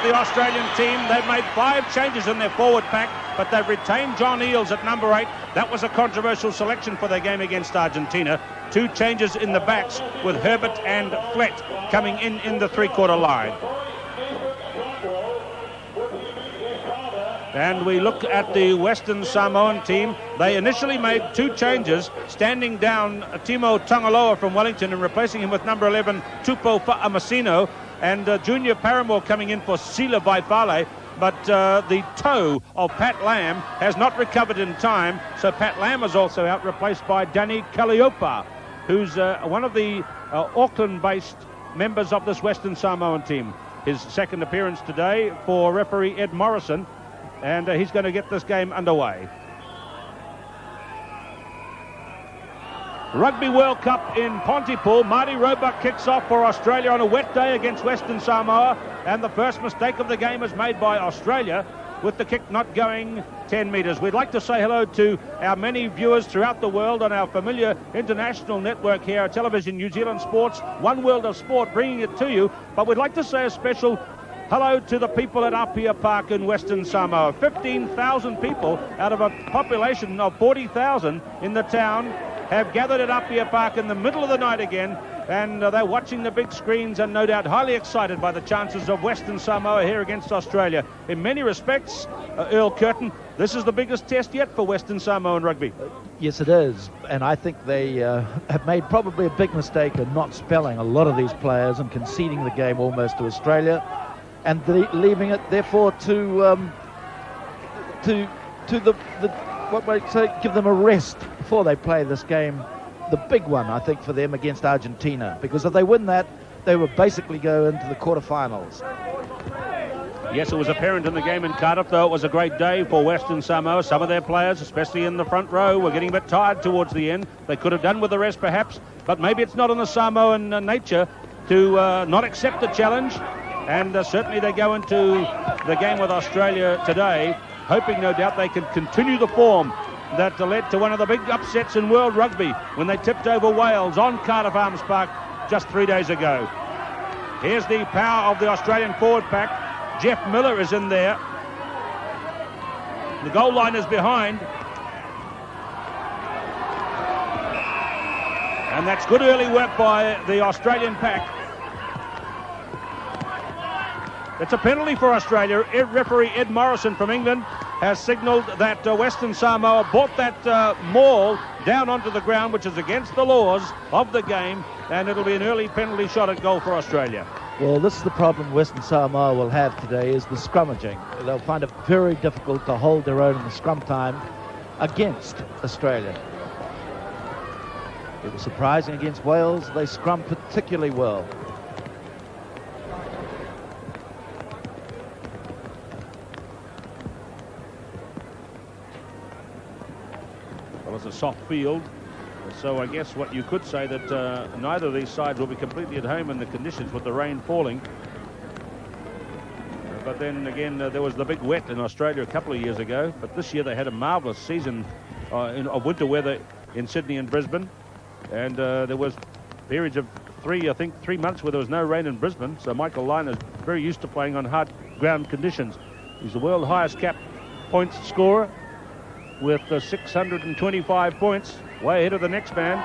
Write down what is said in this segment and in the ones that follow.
the Australian team. They've made 5 changes in their forward pack, but they've retained John Eales at number 8. That was a controversial selection for their game against Argentina. 2 changes in the backs with Herbert and Flett coming in the three-quarter line. And we look at the Western Samoan team. They initially made 2 changes, standing down Timo Tangaloa from Wellington and replacing him with number 11, Tupou Fa'amasino, and Junior Paramore coming in for Sila Vaifale. But the toe of Pat Lam has not recovered in time, so Pat Lam is also out, replaced by Danny Kaliopa, who's one of the Auckland-based members of this Western Samoan team. His second appearance today for referee Ed Morrison, and he's going to get this game underway. Rugby World Cup in Pontypool. Marty Roebuck kicks off for Australia on a wet day against Western Samoa, and the first mistake of the game is made by Australia, with the kick not going 10 metres. We'd like to say hello to our many viewers throughout the world on our familiar international network here at Television New Zealand Sports, One World of Sport, bringing it to you. But we'd like to say a special hello to the people at Apia Park in Western Samoa. 15,000 people out of a population of 40,000 in the town have gathered at Apia Park in the middle of the night again, and they're watching the big screens and no doubt highly excited by the chances of Western Samoa here against Australia. In many respects, Earl Curtin, this is the biggest test yet for Western Samoan rugby. Yes, it is, and I think they have made probably a big mistake in not spelling a lot of these players and conceding the game almost to Australia, and leaving it therefore to the what might I say, give them a rest before they play this game, the big one, I think, for them against Argentina, because if they win that, they will basically go into the quarterfinals. Yes, it was apparent in the game in Cardiff, though it was a great day for Western Samoa. Some of their players, especially in the front row, were getting a bit tired towards the end. They could have done with the rest, perhaps, but maybe it's not in the Samoan nature to not accept the challenge, and certainly they go into the game with Australia today hoping, no doubt, they can continue the form that led to one of the big upsets in world rugby when they tipped over Wales on Cardiff Arms Park just 3 days ago. Here's the power of the Australian forward pack. Jeff Miller is in there. The goal line is behind. And that's good early work by the Australian pack. It's a penalty for Australia. Referee Ed Morrison from England has signalled that Western Samoa brought that maul down onto the ground, which is against the laws of the game, and it'll be an early penalty shot at goal for Australia. Well, this is the problem Western Samoa will have today, is the scrummaging. They'll find it very difficult to hold their own in the scrum time against Australia. It was surprising against Wales. They scrum particularly well. Well, it's a soft field, so I guess what you could say that neither of these sides will be completely at home in the conditions with the rain falling. But then again, there was the big wet in Australia a couple of years ago, but this year they had a marvellous season of winter weather in Sydney and Brisbane, and there was periods of 3 months where there was no rain in Brisbane, so Michael Lyon is very used to playing on hard ground conditions. He's the world highest cap points scorer with 625 points, way ahead of the next man.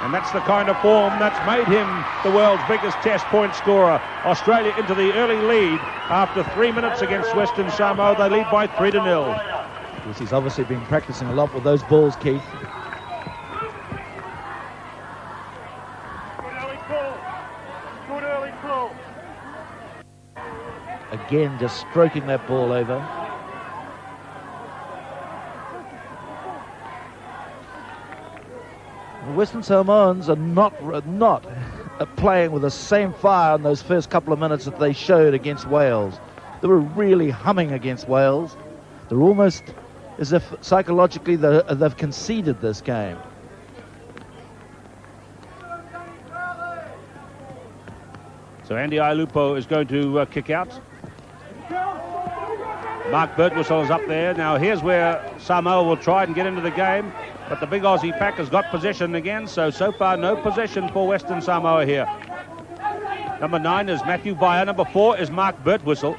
And that's the kind of form that's made him the world's biggest test point scorer. Australia into the early lead after 3 minutes against Western Samoa. They lead by 3-0. Yes, he's obviously been practicing a lot with those balls, Keith. Good early pull. Again, just stroking that ball over. The Western Samoans are not playing with the same fire in those first couple of minutes that they showed against Wales. They were really humming against Wales. They're almost as if psychologically they've conceded this game. So Andy Ailupo is going to kick out. Mark Birtwistle is up there. Now here's where Samoa will try and get into the game, but the big Aussie pack has got possession again, so far no possession for Western Samoa here. Number 9 is Matthew Via. Number 4 is Mark Birtwistle.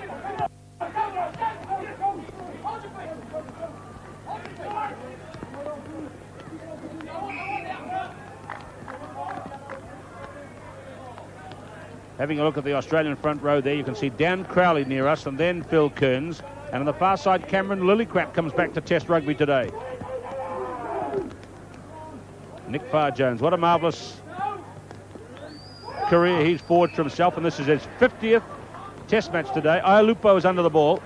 Having a look at the Australian front row there, you can see Dan Crowley near us and then Phil Kearns. And on the far side, Cameron Lillicrap comes back to Test rugby today. Nick Farr-Jones, what a marvellous career he's forged for himself, and this is his 50th Test match today. Iolupo is under the ball.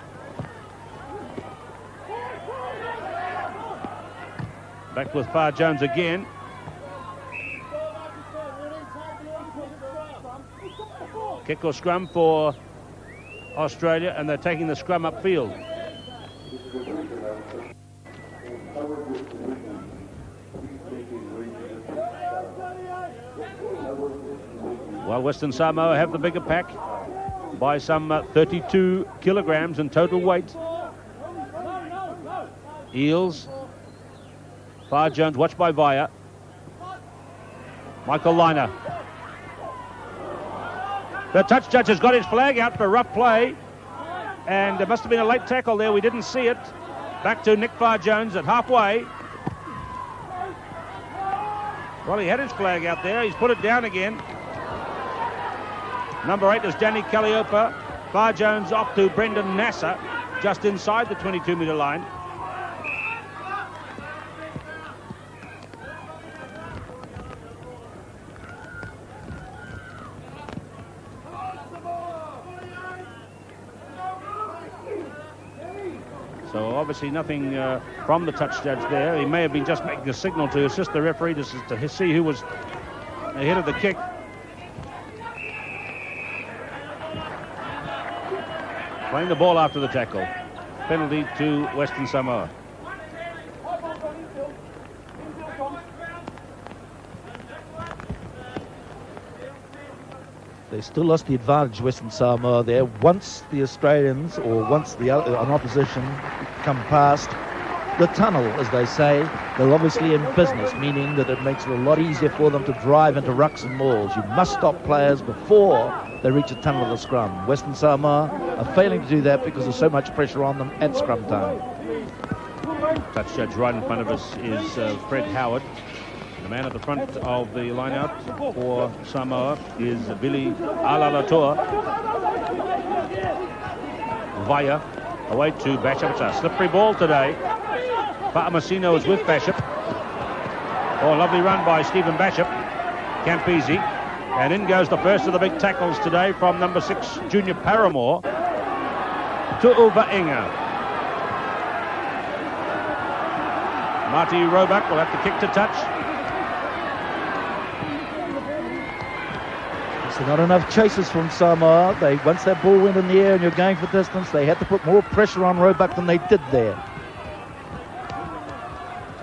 Back with Farr-Jones again. Kick or scrum for Australia, and they're taking the scrum upfield. Well, Western Samoa have the bigger pack by some 32 kilograms in total weight. Eels. Farr-Jones watched by Via. Michael Liner. The touch judge has got his flag out for rough play, and there must have been a late tackle there. We didn't see it. Back to Nick Farr-Jones at halfway. Well, he had his flag out there. He's put it down again. Number 8 is Danny Calliope. Farr-Jones off to Brendan Nasser, just inside the 22-metre line. So obviously nothing from the touch judge there. He may have been just making a signal to assist the referee to see who was ahead of the kick. Playing the ball after the tackle. Penalty to Western Samoa. They still lost the advantage, Western Samoa, there. Once the Australians, or once an opposition, come past the tunnel, as they say, they're obviously in business, meaning that it makes it a lot easier for them to drive into rucks and mauls. You must stop players before they reach the tunnel of the scrum. Western Samoa are failing to do that because there's so much pressure on them at scrum time. Touch judge right in front of us is Fred Howard. The man at the front of the line-out for Samoa is Billy Alalatua. Via away to Basham. It's a slippery ball today. Fa'amasino is with Basham. Oh, lovely run by Stephen Basham. Campese. And in goes the first of the big tackles today from number 6, Junior Paramore. Tu'uvainga. Marty Roebuck will have to kick to touch. So not enough chases from Samoa. Once that ball went in the air and you're going for distance, they had to put more pressure on Roebuck than they did there.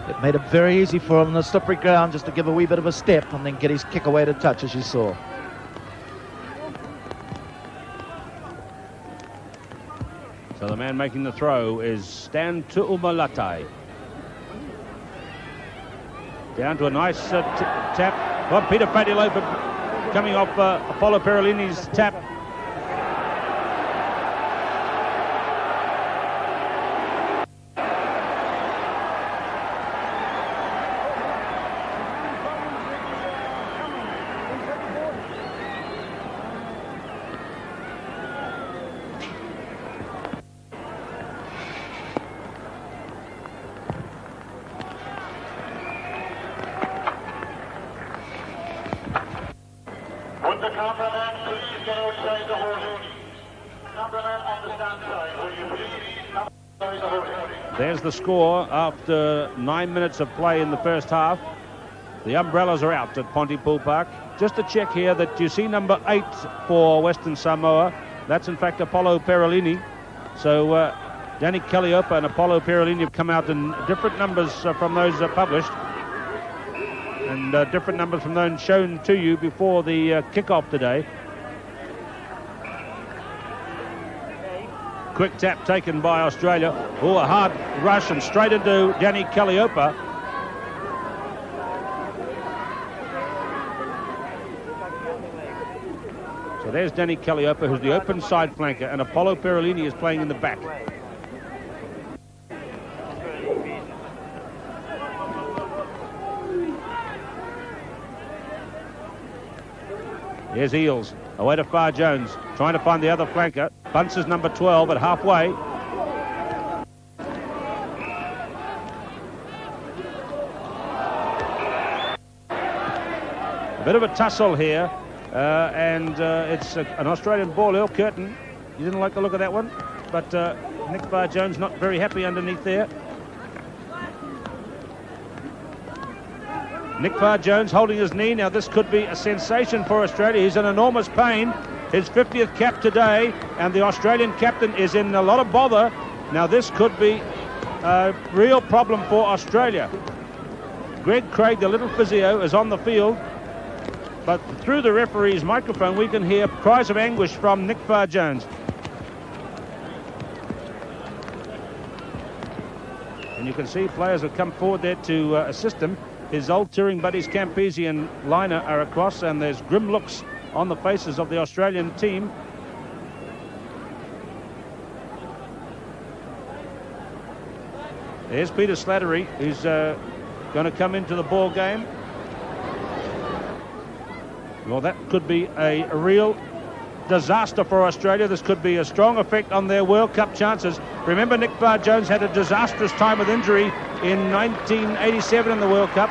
It made it very easy for him on the slippery ground just to give a wee bit of a step and then get his kick away to touch, as you saw. So the man making the throw is Stan Tu'umalatai. Down to a nice tap. Well, Peter Fadilopa coming off Apollo Perolini's tap. Would the cameraman please get outside the hoarding? Cameraman on the stand side, will you please come outside the hoarding? There's the score after 9 minutes of play in the first half. The umbrellas are out at Pontypool Park. Just to check here that you see number 8 for Western Samoa. That's in fact Apollo Perolini. So Danny Calliope and Apollo Perolini have come out in different numbers from those published. And different numbers from those shown to you before the kickoff today. Quick tap taken by Australia. Oh, a hard rush and straight into Danny Calliope. So there's Danny Calliope, who's the open side flanker, and Apollo Perolini is playing in the back. Here's Eels, away to Far Jones, trying to find the other flanker. Bunce is number 12 at halfway. A bit of a tussle here, and it's an Australian ball. Earl Curtin, you didn't like the look of that one, but Nick Far Jones not very happy underneath there. Nick Far Jones holding his knee. Now this could be a sensation for Australia. He's in enormous pain. His 50th cap today, and the Australian captain is in a lot of bother. Now this could be a real problem for Australia. Greg Craig, the little physio, is on the field, but through the referee's microphone we can hear cries of anguish from Nick Far Jones. And you can see players have come forward there to assist him. His old touring buddies Campese and Liner are across, and there's grim looks on the faces of the Australian team. There's Peter Slattery, who's going to come into the ball game. Well, that could be a real disaster for Australia. This could be a strong effect on their World Cup chances. Remember, Nick Far Jones had a disastrous time with injury in 1987 in the World Cup,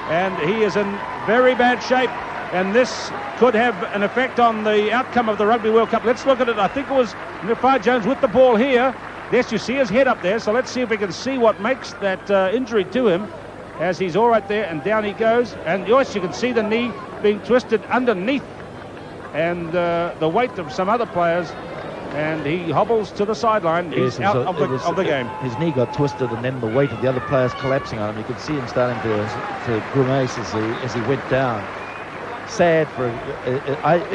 and he is in very bad shape, and this could have an effect on the outcome of the Rugby World Cup. Let's look at it. I think it was Nick Far Jones with the ball here. Yes, you see his head up there, so let's see if we can see what makes that injury to him, as he's all right there, and down he goes. And yes, you can see the knee being twisted underneath, and the weight of some other players, and he hobbles to the sideline. He's out of the game. His knee got twisted, and then the weight of the other players collapsing on him. You could see him starting to grimace as he went down. Sad for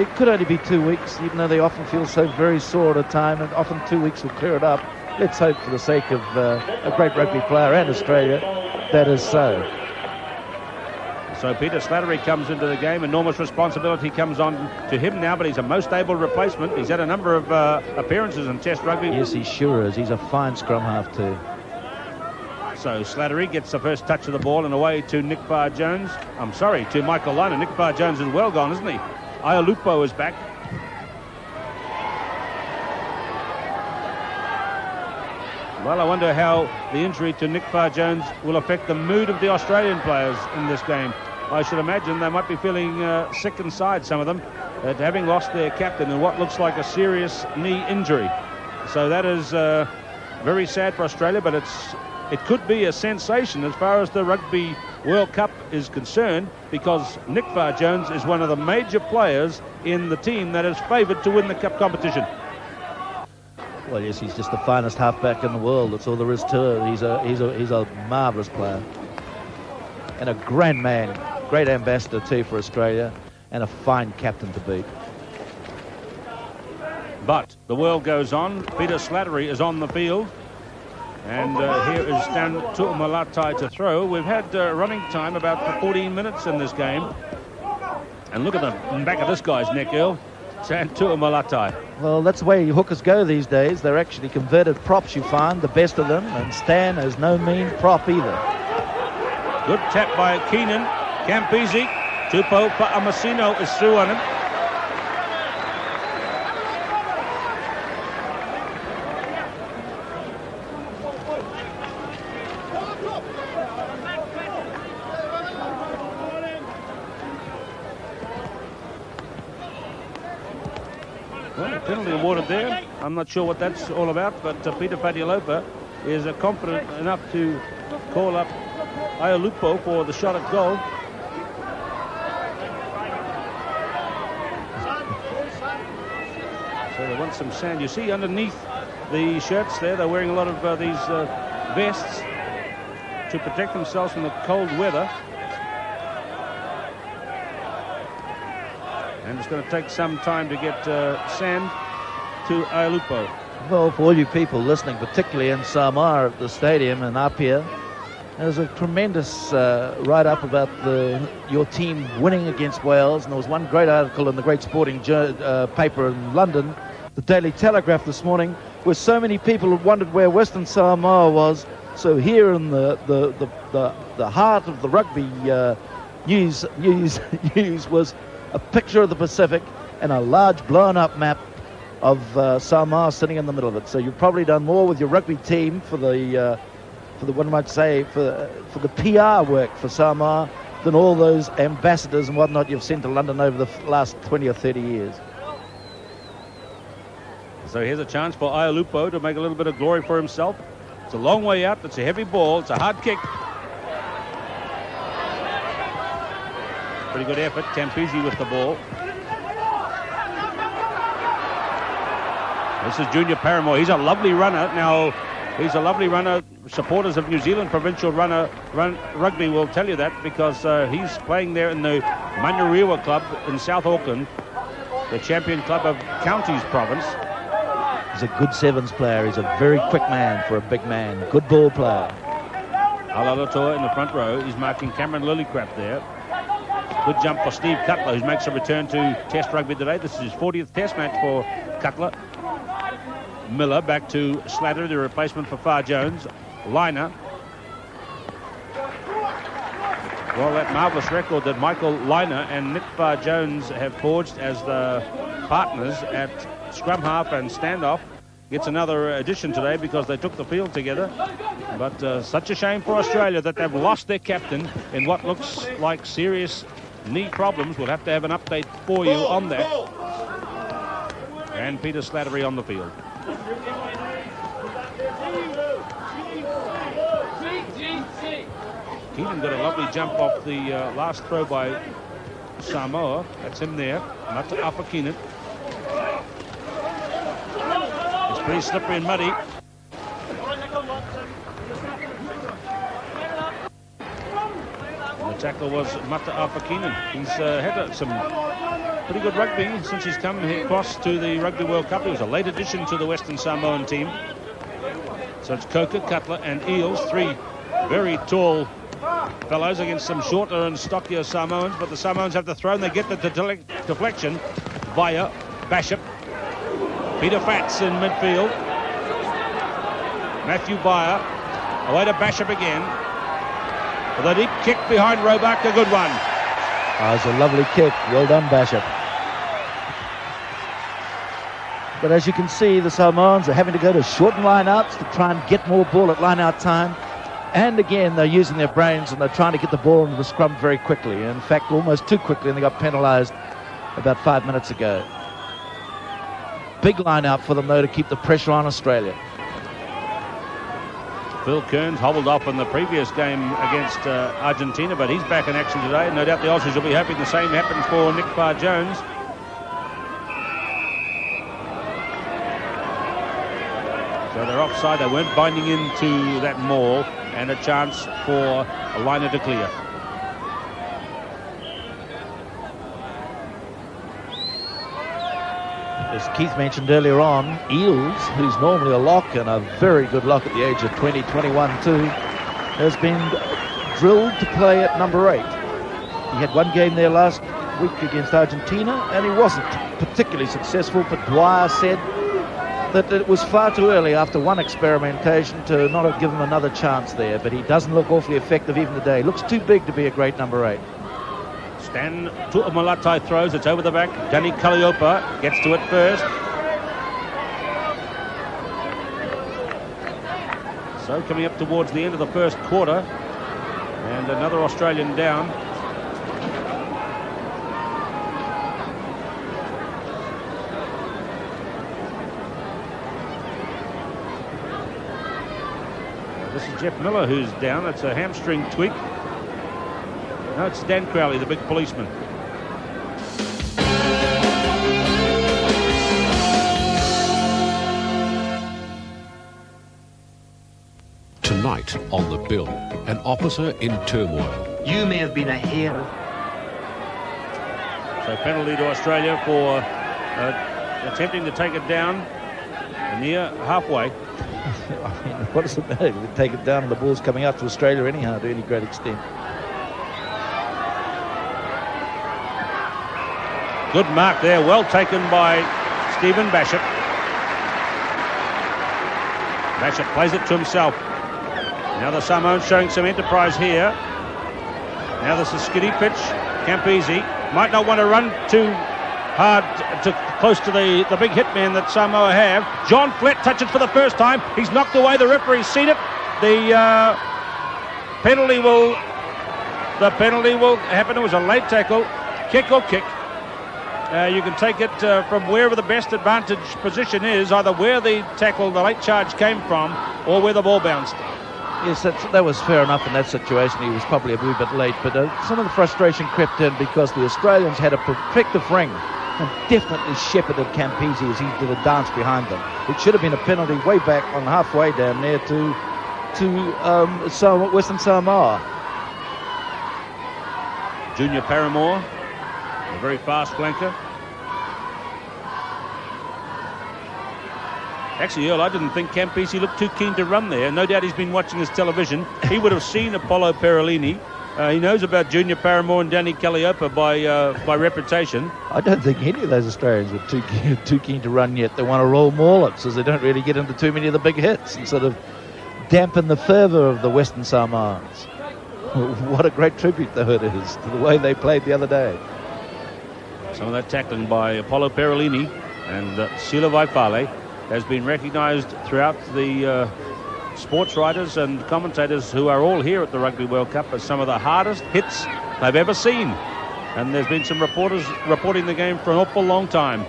it could only be 2 weeks, even though they often feel so very sore at a time, and often 2 weeks will clear it up. Let's hope, for the sake of a great rugby player and Australia, that is so. So Peter Slattery comes into the game. Enormous responsibility comes on to him now, but he's a most able replacement. He's had a number of appearances in Test rugby. Yes, he sure is. He's a fine scrum half too. So Slattery gets the first touch of the ball and away to Nick Far Jones. I'm sorry, to Michael Liner. Nick Far Jones is well gone, isn't he? Iolupo is back. Well, I wonder how the injury to Nick Far Jones will affect the mood of the Australian players in this game. I should imagine they might be feeling sick inside, some of them, having lost their captain in what looks like a serious knee injury. So that is very sad for Australia, but it could be a sensation as far as the Rugby World Cup is concerned, because Nick Far Jones is one of the major players in the team that is favoured to win the Cup competition. Well, yes, he's just the finest halfback in the world. That's all there is to it. He's a marvellous player. And a grand man. Great ambassador, too, for Australia. And a fine captain to beat. But the world goes on. Peter Slattery is on the field. And here is Stan Tu'umalatai to throw. We've had running time about 14 minutes in this game. And look at the back of this guy's neck, Earl. Stan Tu'umalatai. Well, that's the way hookers go these days. They're actually converted props, you find, the best of them. And Stan is no mean prop either. Good tap by Keenan. Campese. Tupo Pa'amasino is through on him. Well, penalty awarded there. I'm not sure what that's all about, but Peter Fadialopa is confident enough to call up Iolupo for the shot at goal. So they want some sand. You see underneath the shirts there, they're wearing a lot of these vests to protect themselves from the cold weather. And it's going to take some time to get sand to Iolupo. Well, for all you people listening, particularly in Samoa at the stadium and up here, There's a tremendous write-up about your team winning against Wales, and there was one great article in the great sporting paper in London, the Daily Telegraph this morning, where so many people had wondered where Western Samoa was. So here in the heart of the rugby news was a picture of the Pacific and a large blown-up map of Samoa sitting in the middle of it. So you've probably done more with your rugby team for the what I might say for the PR work for Samoa than all those ambassadors and whatnot you've sent to London over the last 20 or 30 years. So here's a chance for Iolupo to make a little bit of glory for himself. It's a long way out. It's a heavy ball. It's a hard kick. Pretty good effort. Campisi with the ball. This is Junior Paramore. He's a lovely runner. Now, he's a lovely runner. Supporters of New Zealand provincial rugby will tell you that, because he's playing there in the Manurewa Club in South Auckland, the champion club of Counties Province. He's a good sevens player. He's a very quick man for a big man. Good ball player. Alalotoa in the front row. He's marking Cameron Lillicrap there. Good jump for Steve Cutler, who makes a return to Test rugby today. This is his 40th Test match for Cutler. Miller back to Slattery, the replacement for Far Jones. Liner. Well, that marvellous record that Michael Liner and Nick Far Jones have forged as the partners at scrum half and standoff gets another addition today, because they took the field together. But such a shame for Australia that they've lost their captain in what looks like serious knee problems. We'll have to have an update for you on that. And Peter Slattery on the field. Keenan got a lovely jump off the last throw by Samoa. That's him there. Mata Apakinen. It's pretty slippery and muddy. And the tackle was Mata Apakinen. He's had some pretty good rugby since he's come across to the Rugby World Cup. He was a late addition to the Western Samoan team. So it's Coker, Cutler and Eels, three very tall fellows against some shorter and stockier Samoans, but the Samoans have the throw and they get the deflection via Bishop. Peter Fatts in midfield. Matthew Byer away to Bishop again. With a deep kick behind Roebuck, a good one. Oh, it's a lovely kick. Well done, Bishop. But as you can see, the Samoans are having to go to shorten line-outs to try and get more ball at line-out time. And again, they're using their brains and they're trying to get the ball into the scrum very quickly. In fact, almost too quickly, and they got penalised about 5 minutes ago. Big line-out for them, though, to keep the pressure on Australia. Phil Kearns hobbled off in the previous game against Argentina, but he's back in action today. No doubt the Aussies will be hoping the same happens for Nick Far Jones. So they're offside. They weren't binding into that maul, and a chance for a liner to clear. As Keith mentioned earlier on, Eels, who's normally a lock and a very good lock at the age of 20, 21 too, has been drilled to play at number 8. He had one game there last week against Argentina and he wasn't particularly successful, but Dwyer said that it was far too early after one experimentation to not have given him another chance there, but he doesn't look awfully effective even today. Looks too big to be a great number 8. Stan Tu'umalatai throws, it's over the back. Danny Kaliopa gets to it first. So coming up towards the end of the first quarter, and another Australian down. This is Jeff Miller who's down. It's a hamstring tweak. No, it's Dan Crowley, the big policeman. Tonight on The Bill, an officer in turmoil. You may have been a hero. So penalty to Australia for attempting to take it down near halfway. I mean, what does it matter? They take it down and the ball's coming out to Australia anyhow to any great extent. Good mark there, well taken by Stephen Bashop. Bashop plays it to himself. Now the Samoans showing some enterprise here. Now this is skinny pitch. Campese might not want to run too hard, close to the big hitman that Samoa have. John Flett touches for the first time. He's knocked away. The referee's seen it. The penalty will happen. It was a late tackle. Kick or kick. You can take it from wherever the best advantage position is, either where the tackle, the late charge came from, or where the ball bounced. Yes, that was fair enough in that situation. He was probably a wee bit late, but some of the frustration crept in because the Australians had a protective ring and definitely shepherded Campese as he did a dance behind them. It should have been a penalty way back on halfway down there to Western Samoa. Junior Paramore, a very fast flanker. Actually, Earl, I didn't think Campese looked too keen to run there. No doubt he's been watching his television. He would have seen Apollo Perolini. He knows about Junior Paramore and Danny Calliope by reputation. I don't think any of those Australians were too keen to run yet. They want to roll maulets, as they don't really get into too many of the big hits and sort of dampen the fervour of the Western Samoans. What a great tribute, though, it is to the way they played the other day. Some of that tackling by Apollo Perolini and Sila Vaifale has been recognised throughout the sports writers and commentators who are all here at the Rugby World Cup as some of the hardest hits they've ever seen. And there's been some reporters reporting the game for an awful long time.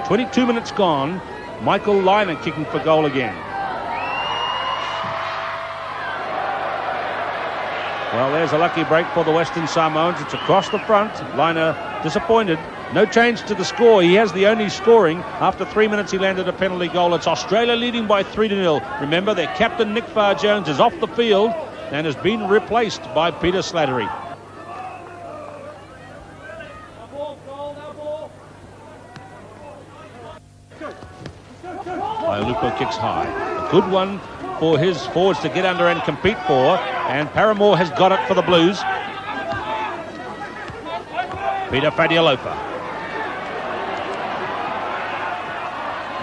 22 minutes gone. Michael Liner kicking for goal again. Well, there's a lucky break for the Western Samoans. It's across the front. Liner disappointed. No change to the score. He has the only scoring. After 3 minutes, he landed a penalty goal. It's Australia leading by 3-0. Remember, their captain, Nick Farr-Jones, is off the field and has been replaced by Peter Slattery. Iolupo kicks high. A good one for his forwards to get under and compete for, and Paramore has got it for the Blues. Peter Fadialopa.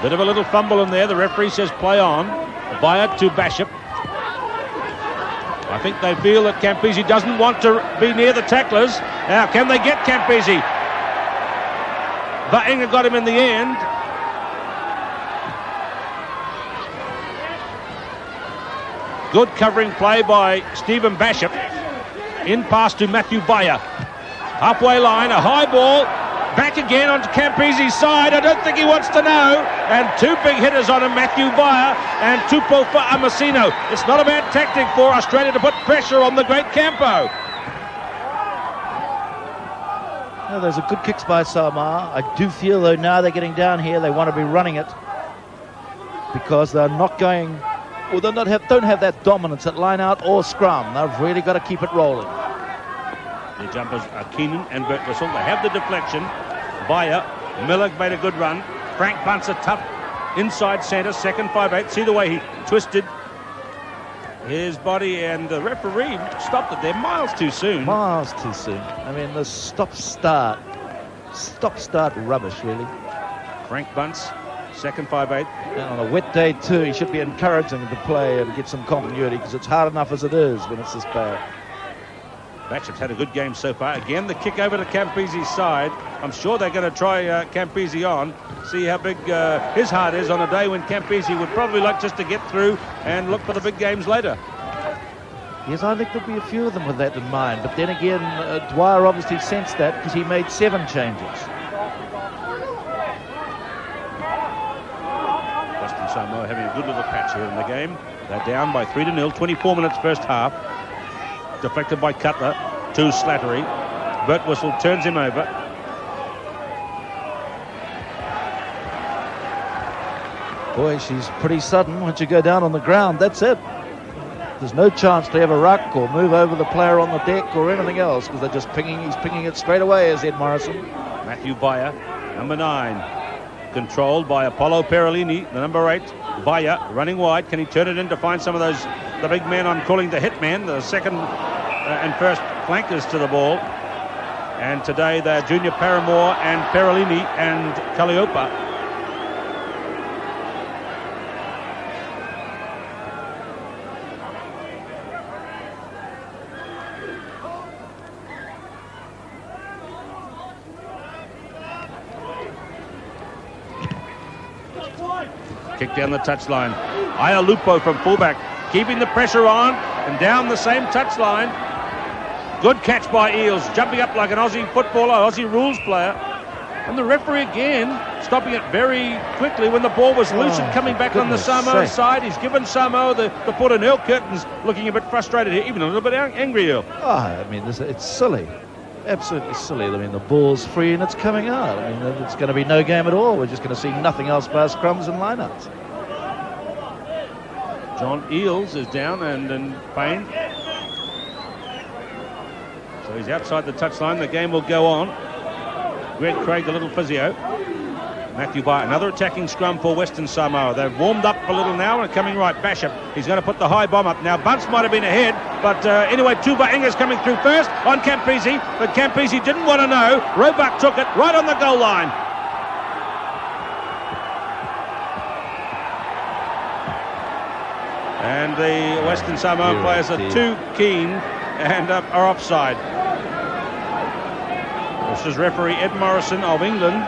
Bit of a little fumble in there. The referee says play on. Via to Bashop. I think they feel that Campese doesn't want to be near the tacklers. Now, can they get Campese? Vainga got him in the end. Good covering play by Stephen Bashop. In pass to Matthew Vaya. Halfway line, a high ball. Back again onto Campese's side. I don't think he wants to know. And two big hitters on him, Matthew Vaya and Tupou Fa'amasino. It's not a bad tactic for Australia to put pressure on the great Campo. Well, there's a good kicks by Samoa. I do feel, though, now they're getting down here, they want to be running it because they're not going, or they don't have that dominance at line out or scrum. They've really got to keep it rolling. The jumpers are Keenan and Bert Whistle. They have the deflection. Vaya, Miller made a good run. Frank Bunce a tough inside centre, second 5/8. See the way he twisted his body, and the referee stopped it there miles too soon. Miles too soon. I mean, the stop-start rubbish, really. Frank Bunce, second 5/8. And on a wet day too, he should be encouraging to play and get some continuity because it's hard enough as it is when it's this bad. Bashop's had a good game so far. Again, the kick over to Campese's side. I'm sure they're going to try Campese on, see how big his heart is on a day when Campese would probably like just to get through and look for the big games later. Yes, I think there'll be a few of them with that in mind. But then again, Dwyer obviously sensed that because he made 7 changes. Western Samoa having a good little patch here in the game. They're down by 3-0, 24 minutes first half. Deflected by Cutler to Slattery. Bert Whistle turns him over. Boy, she's pretty sudden. Once you go down on the ground, that's it. There's no chance to have a ruck or move over the player on the deck or anything else because they're just pinging. He's pinging it straight away, as Ed Morrison. Matthew Vaya, number 9. controlled by Apollo Perolini, the number 8. Vaya running wide. Can he turn it in to find some of the big men I'm calling the hitmen, the second and first flankers to the ball? And today they're Junior Paramore and Perolini and Calliope. Kick down the touchline. Ialupo from fullback, keeping the pressure on and down the same touchline. Good catch by Eales, jumping up like an Aussie footballer, Aussie rules player. And the referee again stopping it very quickly when the ball was loose and coming back on the Samoa side. He's given Samoa the foot, and Earl Curtin's looking a bit frustrated here, even a little bit angry, Earl. I mean, it's silly. Absolutely silly. I mean, the ball's free and it's coming out. I mean, it's going to be no game at all. We're just going to see nothing else but scrums and lineouts. John Eales is down and in pain. So he's outside the touchline. The game will go on. Greg Craig, the little physio. Matthew Byer, another attacking scrum for Western Samoa. They've warmed up a little now and coming right. Basham, he's going to put the high bomb up. Now, Bunce might have been ahead, but anyway, Tuvainga's coming through first on Campese, but Campese didn't want to know. Roebuck took it right on the goal line. And the Western Samoan players are too keen and are offside. This is referee Ed Morrison of England.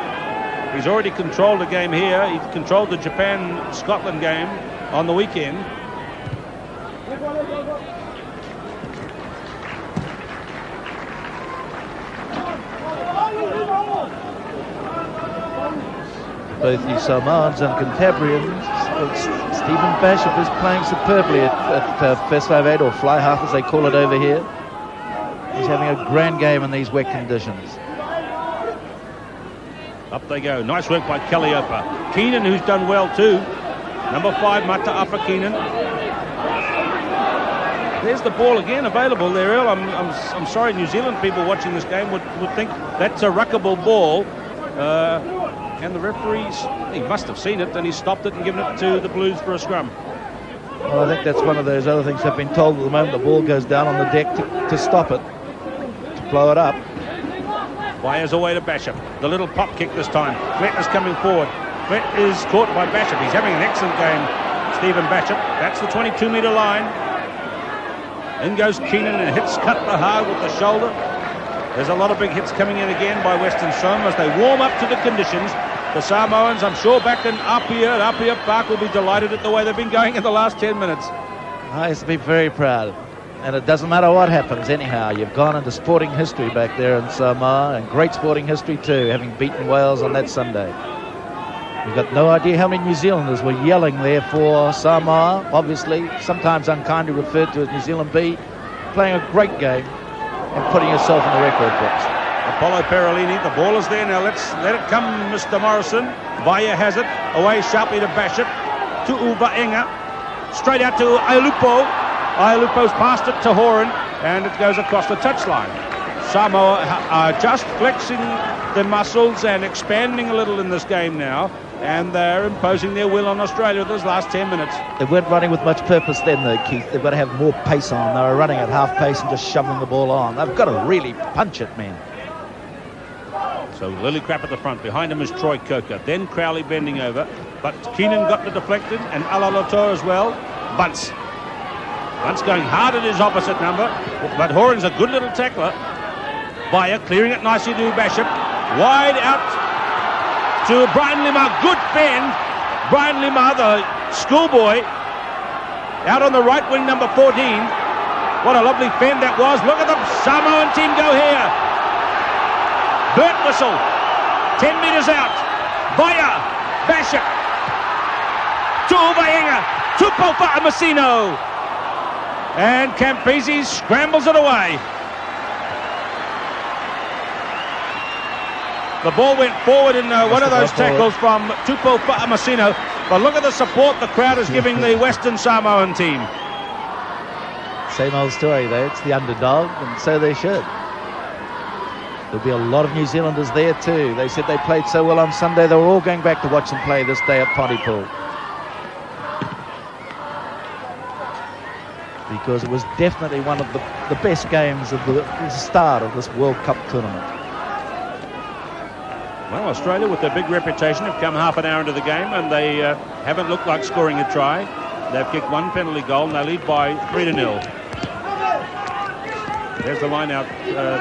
He's already controlled the game here. He controlled the Japan-Scotland game on the weekend. Both the Samoans and Cantabrians, Stephen Basham is playing superbly at First 5-8, or fly half as they call it over here. He's having a grand game in these wet conditions. Up they go. Nice work by Calliope. Keenan, who's done well too. Number 5, Mata'afa Keenan. There's the ball again available there, Earl. I'm sorry, New Zealand people watching this game would think that's a ruckable ball. And the referees, he must have seen it, and he stopped it and given it to the Blues for a scrum. Well, I think that's one of those other things I've been told at the moment. The ball goes down on the deck to stop it, to blow it up. Fires away to Basham. The little pop kick this time. Flett is coming forward. Flett is caught by Basham. He's having an excellent game, Stephen Basham. That's the 22-metre line. In goes Keenan and hits Cutler hard with the shoulder. There's a lot of big hits coming in again by Western Samoa as they warm up to the conditions. The Samoans, I'm sure back in Apia Park, will be delighted at the way they've been going in the last 10 minutes. I used to be very proud. And it doesn't matter what happens anyhow. You've gone into sporting history back there in Samoa, and great sporting history too, having beaten Wales on that Sunday. You've got no idea how many New Zealanders were yelling there for Samoa, obviously, sometimes unkindly referred to as New Zealand B, playing a great game and putting yourself in the record books. Apollo Perolini, the ball is there now. Let's let it come, Mr. Morrison. Vaya has it, away sharply to Basham, to Uvaenga, straight out to Ailupo. Ailupo's passed it to Horan, and it goes across the touchline. Samoa are just flexing their muscles and expanding a little in this game now, and they're imposing their will on Australia those last 10 minutes. They weren't running with much purpose then, though, Keith. They've got to have more pace on. They were running at half pace and just shoveling the ball on. They've got to really punch it, man. So Lillicrap at the front. Behind him is Troy Coker. Then Crowley bending over, but Keenan got the deflected, and Alaloto as well. Bunce going hard at his opposite number, but Horan's a good little tackler. Vaya clearing it nicely to Basham. Wide out to Brian Lima. Good bend. Brian Lima, the schoolboy, out on the right wing, number 14. What a lovely fend that was. Look at the Samoan team go here. Burt whistle. 10 metres out. Vaya. Basham. To Uvaenga. Tupo Fa'amasino. And Campese scrambles it away. The ball went forward in one of those tackles from Tupo Fa'amasino. But look at the support the crowd is giving the Western Samoan team. Same old story, though. It's the underdog, and so they should. There'll be a lot of New Zealanders there too. They said they played so well on Sunday, they were all going back to watch them play this day at Pontypool. Because it was definitely one of the best games of the start of this World Cup tournament. Well, Australia, with their big reputation, have come half an hour into the game, and they haven't looked like scoring a try. They've kicked one penalty goal, and they lead by 3-0. There's the line-out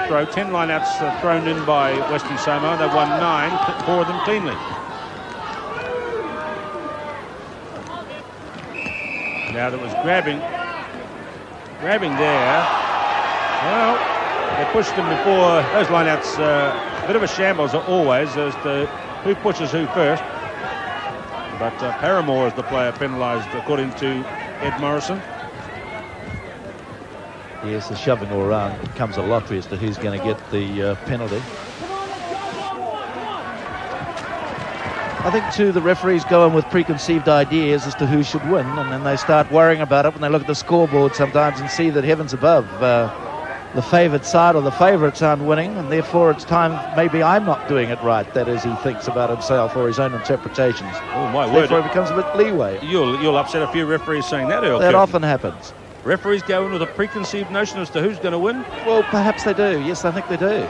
throw. 10 line-outs thrown in by Western Samoa. They've won 9, 4 of them cleanly. Now there was grabbing there. Well, they pushed him before. Those lineouts, a bit of a shambles always as to who pushes who first. But Paramore is the player penalised according to Ed Morrison. Yes, the shoving all around becomes a lottery as to who's going to get the penalty. I think, too, the referees go in with preconceived ideas as to who should win, and then they start worrying about it when they look at the scoreboard sometimes and see that heavens above, the favoured side or the favourites aren't winning, and therefore it's time maybe I'm not doing it right. That is, he thinks about himself or his own interpretations. Oh, my word. Therefore it becomes a bit leeway. You'll upset a few referees saying that, Earl. That often happens. Referees go in with a preconceived notion as to who's going to win. Well, perhaps they do. Yes, I think they do.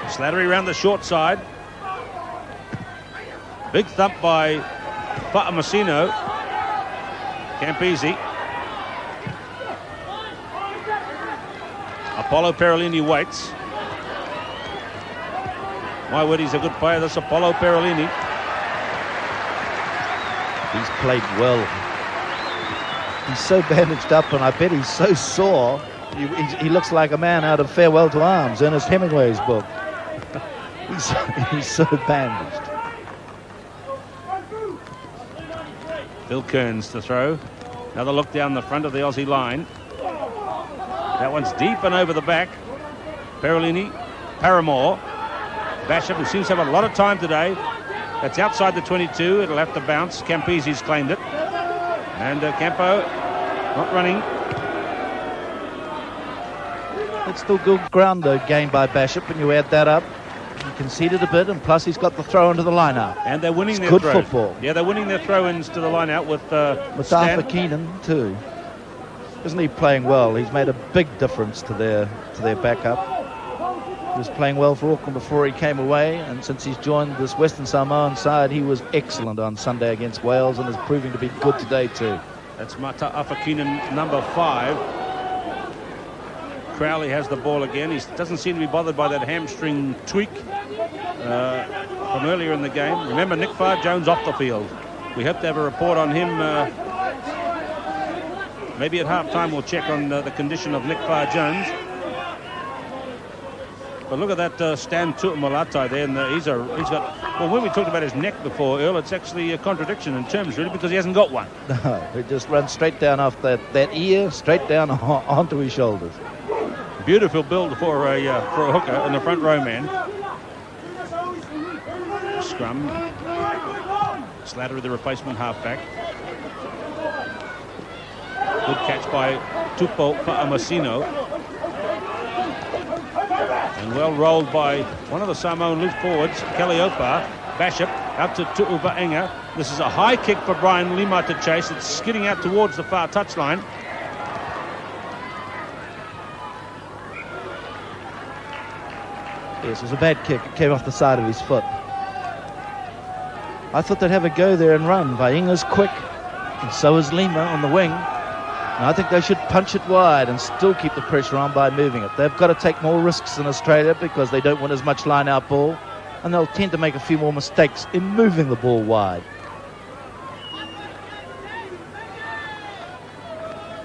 Slattery around the short side. Big thump by Fa'amasino. Campese. Apollo Perolini waits. My word, he's a good player, this Apollo Perolini. He's played well. He's so bandaged up, and I bet he's so sore. He looks like a man out of Farewell to Arms, Ernest Hemingway's book. He's so bandaged. Bill Kearns to throw. Another look down the front of the Aussie line. That one's deep and over the back. Perolini, Paramore. Basham, who seems to have a lot of time today. That's outside the 22. It'll have to bounce. Campese's claimed it. And Campo not running. It's still good ground, though, gained by Basham, and you add that up. He conceded a bit, and plus he's got the throw into the line-out. And they're winning their good throws. Football. Yeah, they're winning their throw-ins to the line-out with Arthur Keenan, too. Isn't he playing well? He's made a big difference to their backup. He was playing well for Auckland before he came away, and since he's joined this Western Samoan side, he was excellent on Sunday against Wales and is proving to be good today too. That's Mata Afakinen, number 5. Crowley has the ball again. He doesn't seem to be bothered by that hamstring tweak from earlier in the game. Remember, Nick Farr-Jones off the field. We hope to have a report on him. Maybe at half-time we'll check on the condition of Nick Farr-Jones. But look at that Stan Tu'umalatai there. And he's got... Well, when we talked about his neck before, Earl, it's actually a contradiction in terms, really, because he hasn't got one. No, he just runs straight down off that ear, straight down onto his shoulders. Beautiful build for a hooker and a front row man. Scrum. Slattery, the replacement halfback. Good catch by Tupo Fa'amasino. And well rolled by one of the Samoan loose forwards, Kaliopa. Basham out to Tu'uva'enga. This is a high kick for Brian Lima to chase. It's skidding out towards the far touchline. Yes, it was a bad kick. It came off the side of his foot. I thought they'd have a go there and run. Vainga's quick, and so is Lima on the wing. And I think they should punch it wide and still keep the pressure on by moving it. They've got to take more risks than Australia because they don't win as much line-out ball, and they'll tend to make a few more mistakes in moving the ball wide.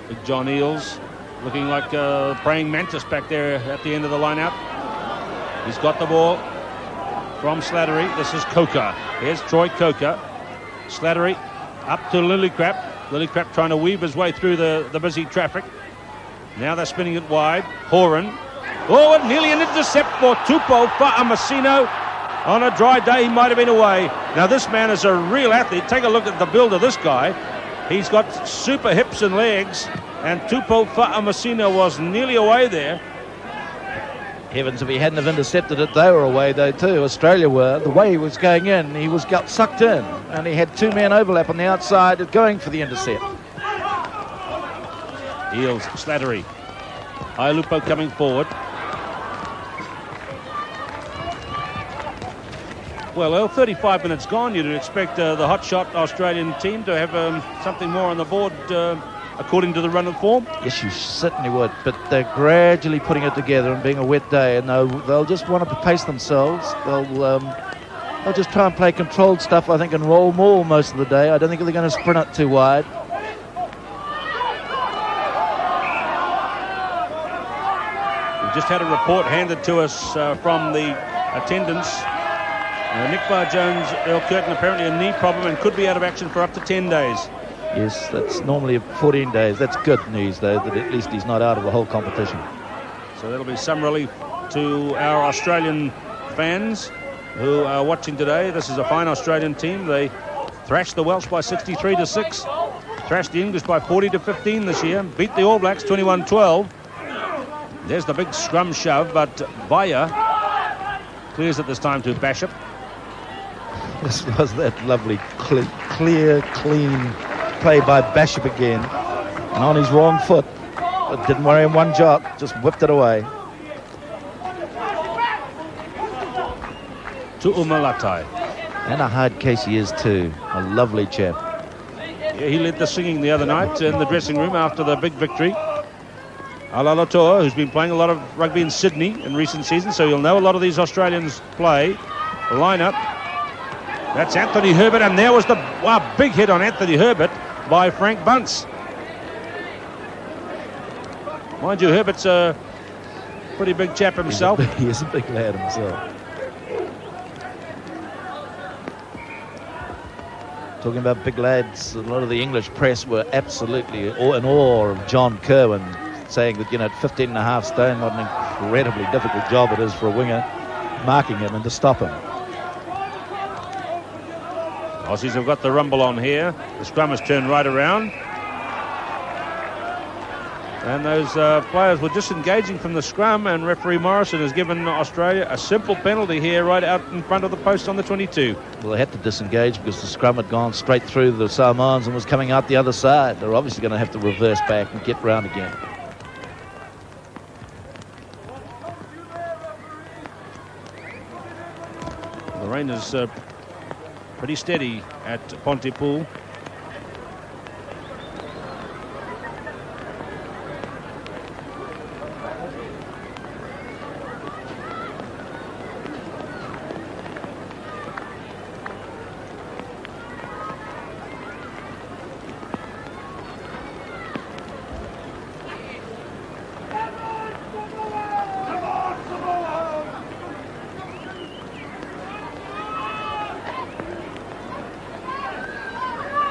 Big John Eales looking like a praying mantis back there at the end of the line-out. He's got the ball from Slattery. This is Coker. Here's Troy Coker. Slattery up to Lillicrap. Lillicrap trying to weave his way through the busy traffic. Now they're spinning it wide. Horan. Oh, and nearly an intercept for Tupo Fa'amasino. On a dry day, he might have been away. Now, this man is a real athlete. Take a look at the build of this guy. He's got super hips and legs. And Tupo Fa'amasino was nearly away there. Heavens, if he hadn't have intercepted it, they were away though too. Australia were. The way he was going in, he got sucked in, and he had two men overlap on the outside going for the intercept. Eels, Slattery. Iolupo coming forward. Well, Earl, 35 minutes gone. You'd expect the hotshot Australian team to have something more on the board according to the run of form. Yes, you certainly would, but they're gradually putting it together and being a wet day, and they'll just want to pace themselves. They'll just try and play controlled stuff, I think, and roll more most of the day. I don't think they're going to sprint it too wide. We've just had a report handed to us from the attendants. Nick Barr-Jones, Earl Curtin, apparently a knee problem and could be out of action for up to 10 days. Yes, that's normally 14 days. That's good news, though, that at least he's not out of the whole competition. So that'll be some relief to our Australian fans who are watching today. This is a fine Australian team. They thrashed the Welsh by 63-6, thrashed the English by 40-15 this year, beat the All Blacks 21-12. There's the big scrum shove, but Vaya clears it this time to Bashop. This was that lovely, clear, clean play by Bashop again. And on his wrong foot. But didn't worry him one jot, just whipped it away. To Umalatai. And a hard case he is too. A lovely chap. Yeah, he led the singing the other night in the dressing room after the big victory. Alalotoa, who's been playing a lot of rugby in Sydney in recent seasons, so you'll know a lot of these Australians play. The lineup. That's Anthony Herbert, and there was the big hit on Anthony Herbert by Frank Bunce. Mind you, Herbert's a pretty big chap himself. He is a big lad himself. Talking about big lads, a lot of the English press were absolutely in awe of John Kirwan, saying that, at 15 and a half stone, what an incredibly difficult job it is for a winger, marking him and to stop him. Aussies have got the rumble on here. The scrum has turned right around. And those players were disengaging from the scrum, and referee Morrison has given Australia a simple penalty here right out in front of the post on the 22. Well, they had to disengage because the scrum had gone straight through the Samoans and was coming out the other side. They're obviously going to have to reverse back and get round again. The rain is pretty steady at Pontypool.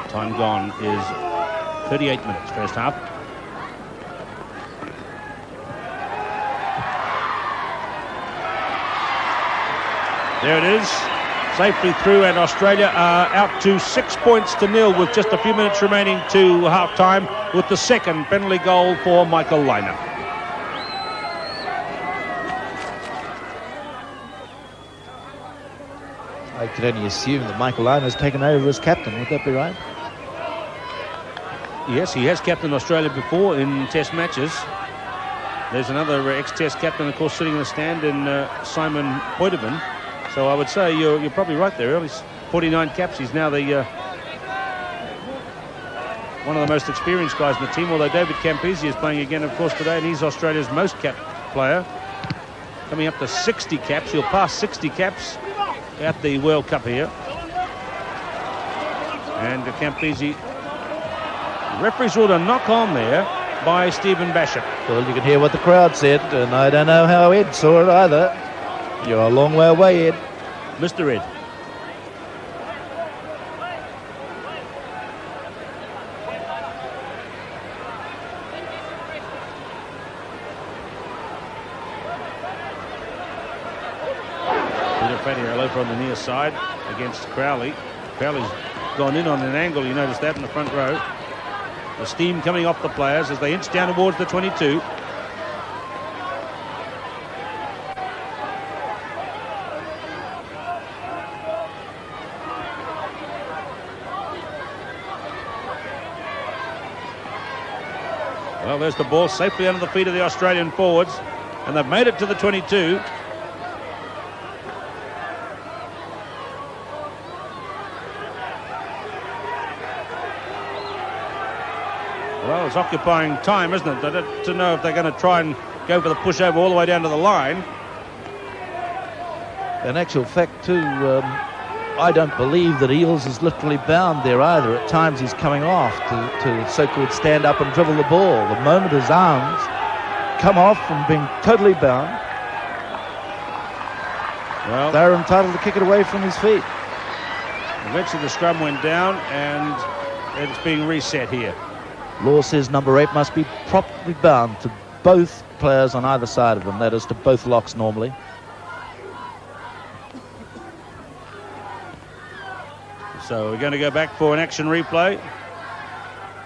Time gone is 38 minutes, first half. There it is, safely through, and Australia are out to 6 points to nil with just a few minutes remaining to half-time, with the second penalty goal for Michael Lynagh. I could only assume that Michael Lynagh has taken over as captain. Would that be right? Yes, he has captained Australia before in test matches. There's another ex-test captain, of course, sitting in the stand in Simon Poitevin. So I would say you're probably right there. He's 49 caps. He's now the one of the most experienced guys in the team, although David Campese is playing again, of course, today, and he's Australia's most capped player. Coming up to 60 caps. He'll pass 60 caps at the World Cup here. And Campese, referee's ruled a knock on there by Stephen Bashop. Well, you can hear what the crowd said, and I don't know how Ed saw it either. You're a long way away, Ed. Mr. Ed. Peter Fanier on the near side against Crowley. Crowley's gone in on an angle, you notice that in the front row. The steam coming off the players as they inch down towards the 22. Well, there's the ball safely under the feet of the Australian forwards, and they've made it to the 22. Well, it's occupying time, isn't it? I don't know if they're going to try and go for the pushover all the way down to the line. In actual fact, too, I don't believe that Eales is literally bound there either. At times he's coming off to so-called stand up and dribble the ball. The moment his arms come off from being totally bound, well, they're entitled to kick it away from his feet. Eventually the scrum went down and it's being reset here. Law says number 8 must be properly bound to both players on either side of them, that is to both locks normally. So we're going to go back for an action replay.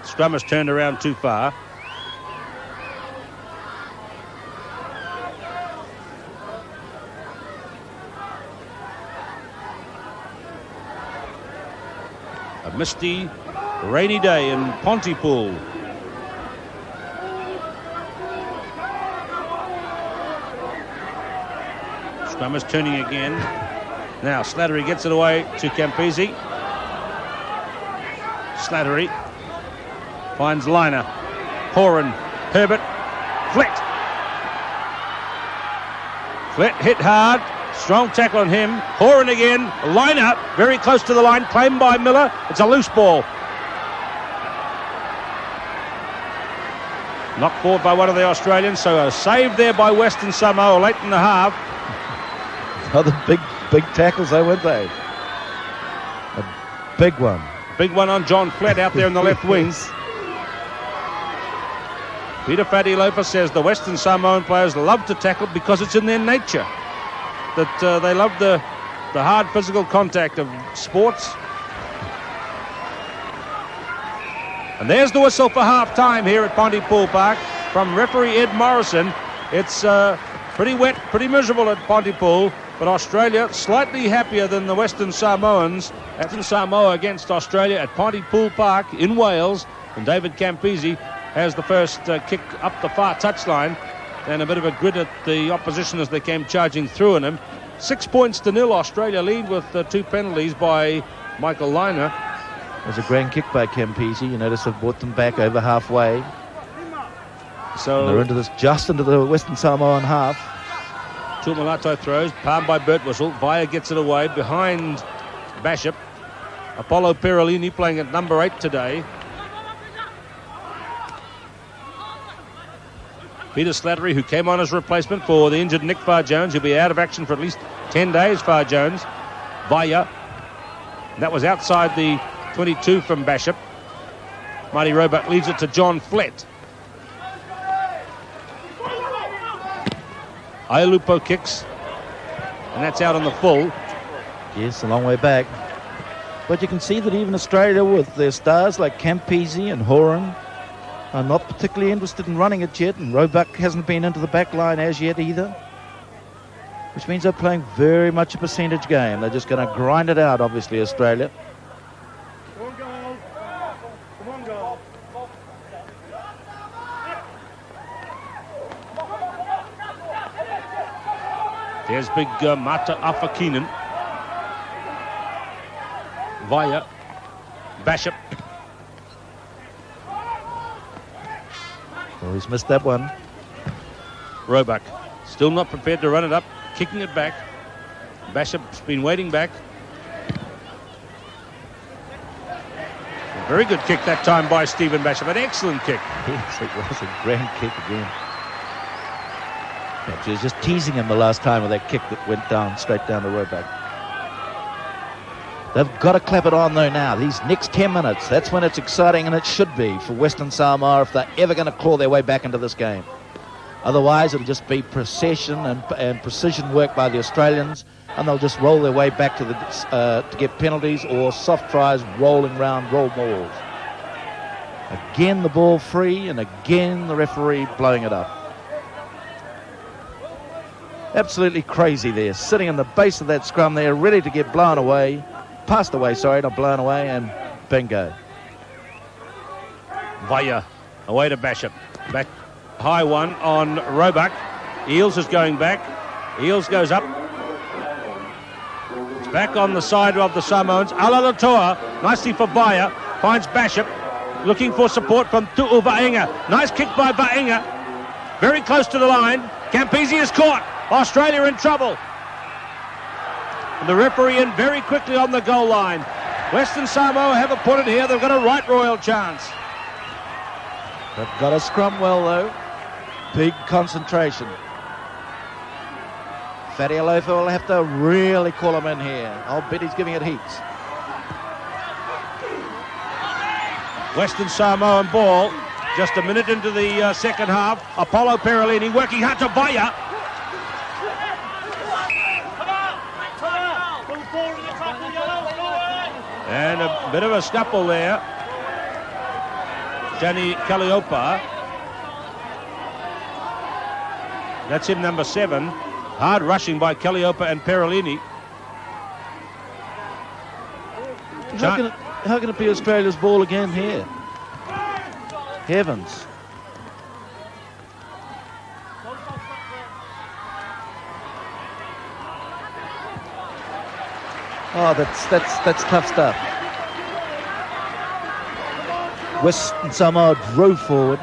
Scrum has turned around too far. A misty, rainy day in Pontypool. Scrum is turning again. Now Slattery gets it away to Campese. Slattery finds Liner, Horan, Herbert, Flett. Flett hit hard, strong tackle on him. Horan again, Liner very close to the line, claimed by Miller. It's a loose ball. Knocked forward by one of the Australians, so a save there by Western Samoa late in the half. Other big tackles, though, weren't they? A big one. Big one on John Flett out there in the left wing. Peter Fatilofa says the Western Samoan players love to tackle because it's in their nature. That they love the hard physical contact of sports. And there's the whistle for half-time here at Pontypool Park from referee Ed Morrison. It's pretty wet, pretty miserable at Pontypool, but Australia slightly happier than the Western Samoans. Western Samoa against Australia at Pontypool Park in Wales, and David Campese has the first kick up the far touchline, and a bit of a grid at the opposition as they came charging through on him. 6 points to nil, Australia lead with 2 penalties by Michael Liner. It was a grand kick by Campese. You notice they've brought them back over halfway. So and they're into this, just into the Western Samoan half. Tuamulato throws, palmed by Birtwhistle. Via gets it away behind Bishop. Apollo Perolini playing at number 8 today. Peter Slattery, who came on as replacement for the injured Nick Farr-Jones, who'll be out of action for at least 10 days, Farr-Jones. Via. That was outside the 22 from Bishop. Marty Roebuck leaves it to John Flett. Ailupo kicks, and that's out on the full. Yes, a long way back. But you can see that even Australia, with their stars like Campese and Horan, are not particularly interested in running it yet, and Roebuck hasn't been into the back line as yet either. Which means they're playing very much a percentage game. They're just going to grind it out, obviously, Australia. There's big Mata Afakinen. Via Bishop. Oh, he's missed that one. Roebuck still not prepared to run it up, kicking it back. Bishop's been waiting back. A very good kick that time by Stephen Bishop. An excellent kick. Yes, it was a grand kick again. She was just teasing him the last time with that kick that went down, straight down to Roebuck. They've got to clap it on, though, now. These next 10 minutes, that's when it's exciting, and it should be for Western Samoa if they're ever going to claw their way back into this game. Otherwise, it'll just be procession and precision work by the Australians, and they'll just roll their way back to the to get penalties or soft tries, rolling round, roll balls. Again, the ball free, and again, the referee blowing it up. Absolutely crazy there, sitting in the base of that scrum there, ready to get blown away. Passed away, sorry, not blown away, and bingo. Vaya Away to Basham. Back high one on Roebuck. Eales is going back. Eales goes up. It's back on the side of the Samoans. Alalotoa, nicely for Vaya, finds Basham. Looking for support from Tu'u Vaenga. Nice kick by Vaenga. Very close to the line. Campese is caught. Australia in trouble. And the referee in very quickly on the goal line. Western Samoa have a put it here. They've got a right royal chance. They've got a scrum well, though. Big concentration. Fatty Alofa will have to really call him in here. I'll bet he's giving it heaps. Western Samoan ball. Just a minute into the second half. Apollo Perolini working hard to Vaya. And a bit of a scuffle there. Gianni Calliope. That's him, number 7. Hard rushing by Calliope and Perolini. How can it be Australia's ball again here? Heavens. Oh, that's tough stuff. Western Samoa drove forward,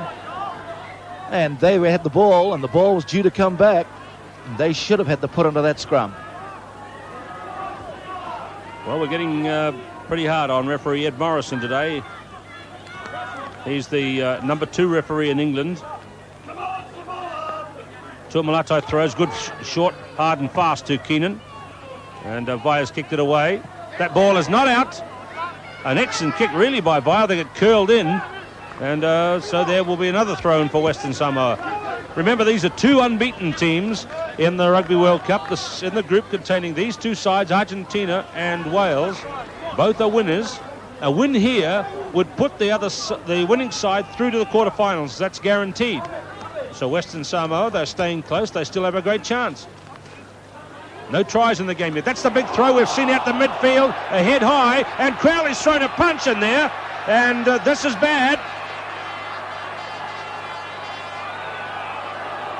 and they had the ball, and the ball was due to come back. And they should have had to put into that scrum. Well, we're getting pretty hard on referee Ed Morrison today. He's the number 2 referee in England. Tuamalatai throws good, short, hard and fast to Keenan. And Vaya's kicked it away. That ball is not out. An excellent kick really by Vaya. They get curled in. And so there will be another throw in for Western Samoa. Remember, these are 2 unbeaten teams in the Rugby World Cup. In the group containing these 2 sides, Argentina and Wales. Both are winners. A win here would put the winning side through to the quarterfinals. That's guaranteed. So Western Samoa, they're staying close. They still have a great chance. No tries in the game yet. That's the big throw we've seen out the midfield. A head high, and Crowley's thrown a punch in there. And this is bad.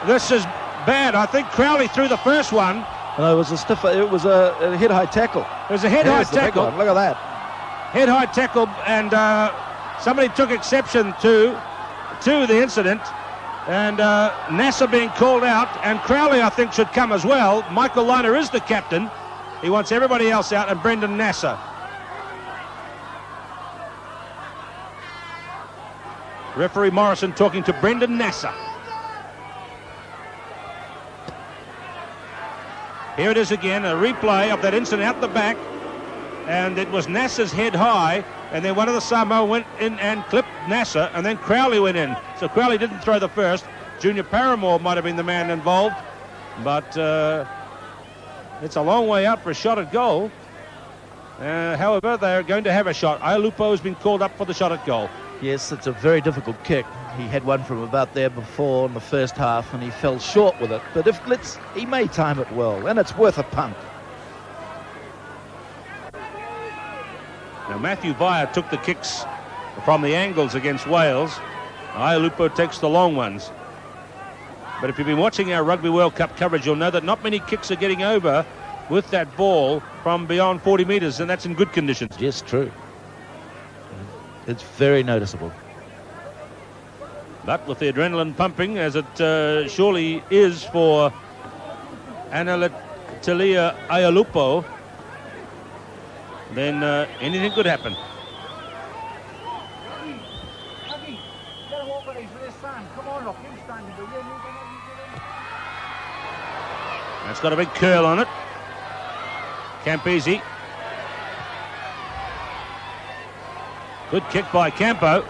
This is bad. I think Crowley threw the first one. No, it was a head-high tackle. It was a head-high tackle. Look at that. Head-high tackle, and somebody took exception to the incident. And Nasser being called out, and Crowley, I think, should come as well. Michael Liner is the captain. He wants everybody else out, and Brendan Nasser. Referee Morrison talking to Brendan Nasser. Here it is again, a replay of that incident out the back. And it was Nasser's head high, and then one of the Samoa went in and clipped Nasser, and then Crowley went in. So Crowley didn't throw the first. Junior Paramore might have been the man involved, but it's a long way out for a shot at goal. However, they're going to have a shot. Aialupo has been called up for the shot at goal. Yes, it's a very difficult kick. He had one from about there before in the first half, and he fell short with it. But he may time it well, and it's worth a punt. Now, Matthew Vaya took the kicks from the angles against Wales. Aialupo takes the long ones. But if you've been watching our Rugby World Cup coverage, you'll know that not many kicks are getting over with that ball from beyond 40 metres, and that's in good conditions. Yes, true. It's very noticeable. But with the adrenaline pumping, as it surely is for Analetelia Aialupo, then anything could happen. That's got a big curl on it. Campese. Good kick by Campo.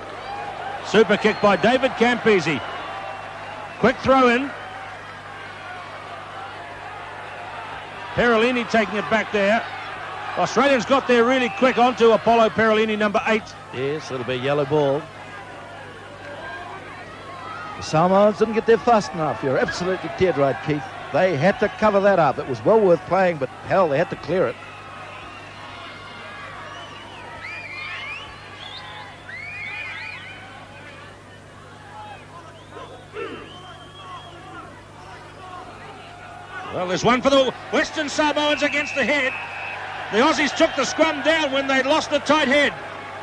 Super kick by David Campese. Quick throw in. Perolini taking it back there. Australians got there really quick onto Apollo Perolini, number 8. Yes, it'll be a yellow ball. The Samoans didn't get there fast enough. You're absolutely dead right, Keith. They had to cover that up. It was well worth playing, but hell, they had to clear it. Well, there's one for the Western Samoans against the head. The Aussies took the scrum down when they'd lost the tight head.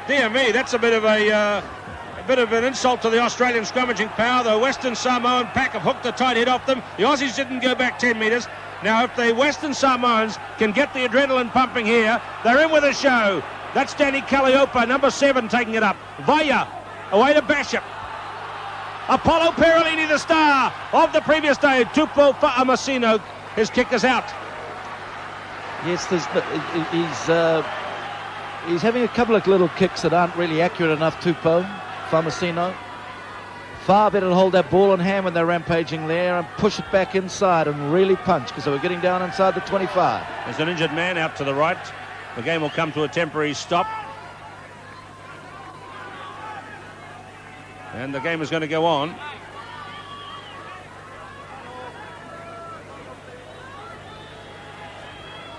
Dear me, that's a bit of an insult to the Australian scrummaging power. The Western Samoan pack have hooked the tight head off them. The Aussies didn't go back 10 metres. Now, if the Western Samoans can get the adrenaline pumping here, they're in with a show. That's Danny Calliope, number 7, taking it up. Vaya, away to Bishop. Apollo Perolini, the star of the previous day. Tupou Fa'amasino, his kick is out. Yes, he's having a couple of little kicks that aren't really accurate enough, Tupou Fa'amasino. Far better to hold that ball in hand when they're rampaging there and push it back inside and really punch, because they were getting down inside the 25. There's an injured man out to the right. The game will come to a temporary stop. And the game is going to go on.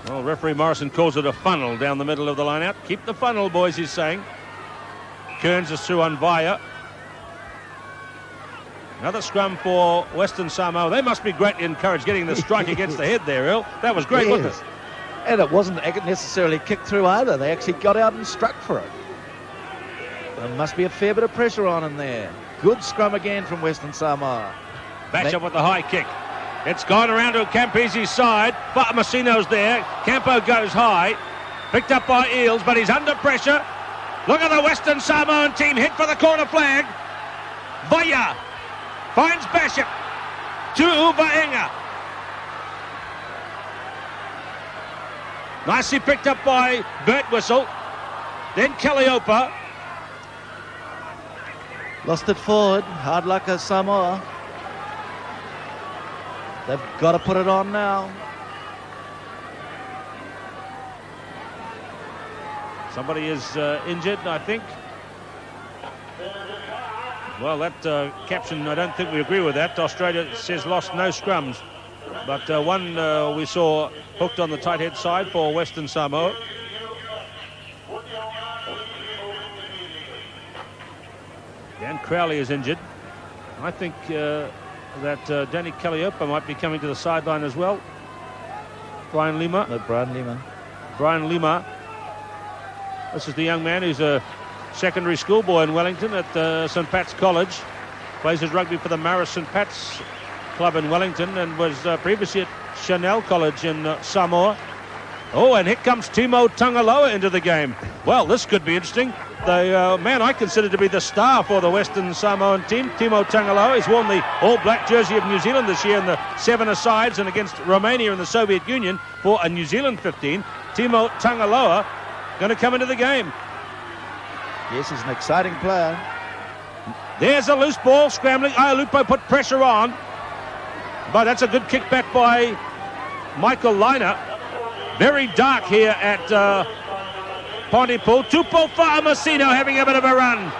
Well, referee Morrison calls it a funnel down the middle of the line out. Keep the funnel, boys, he's saying. Kearns is through on Vaya. Another scrum for Western Samoa. They must be greatly encouraged getting the strike against the head there, Earl. That was great, wasn't it? And it wasn't necessarily kicked through either. They actually got out and struck for it. There must be a fair bit of pressure on him there. Good scrum again from Western Samoa. Bishop with the high kick. It's gone around to Campese's side. Fa'amasino's there. Campo goes high. Picked up by Eels, but he's under pressure. Look at the Western Samoan team hit for the corner flag. Vaya finds Bishop to Uvaenga. Nicely picked up by Birtwistle. Then Calliope. Lost it forward. Hard luck as Samoa. They've got to put it on now. Somebody is injured, I think. Well, that caption, I don't think we agree with that. Australia says lost no scrums. But one we saw hooked on the tight head side for Western Samoa. Dan Crowley is injured. I think that Danny Calliope might be coming to the sideline as well. Brian Lima. No, Brian Lima. Brian Lima. This is the young man who's a secondary schoolboy in Wellington at St Pat's College. Plays his rugby for the Maris St Pat's club in Wellington and was previously at Chanel College in Samoa. Oh, and here comes Timo Tangaloa into the game. Well, this could be interesting. The man I consider to be the star for the Western Samoan team, Timo Tangaloa. He's worn the all-black jersey of New Zealand this year in the 7-a-sides and against Romania in the Soviet Union for a New Zealand 15. Timo Tangaloa going to come into the game. Yes, he's an exciting player. There's a loose ball scrambling. Iolupo put pressure on. But that's a good kick back by Michael Liner. Very dark here at Pontypool. Tupou Fa'amasino having a bit of a run.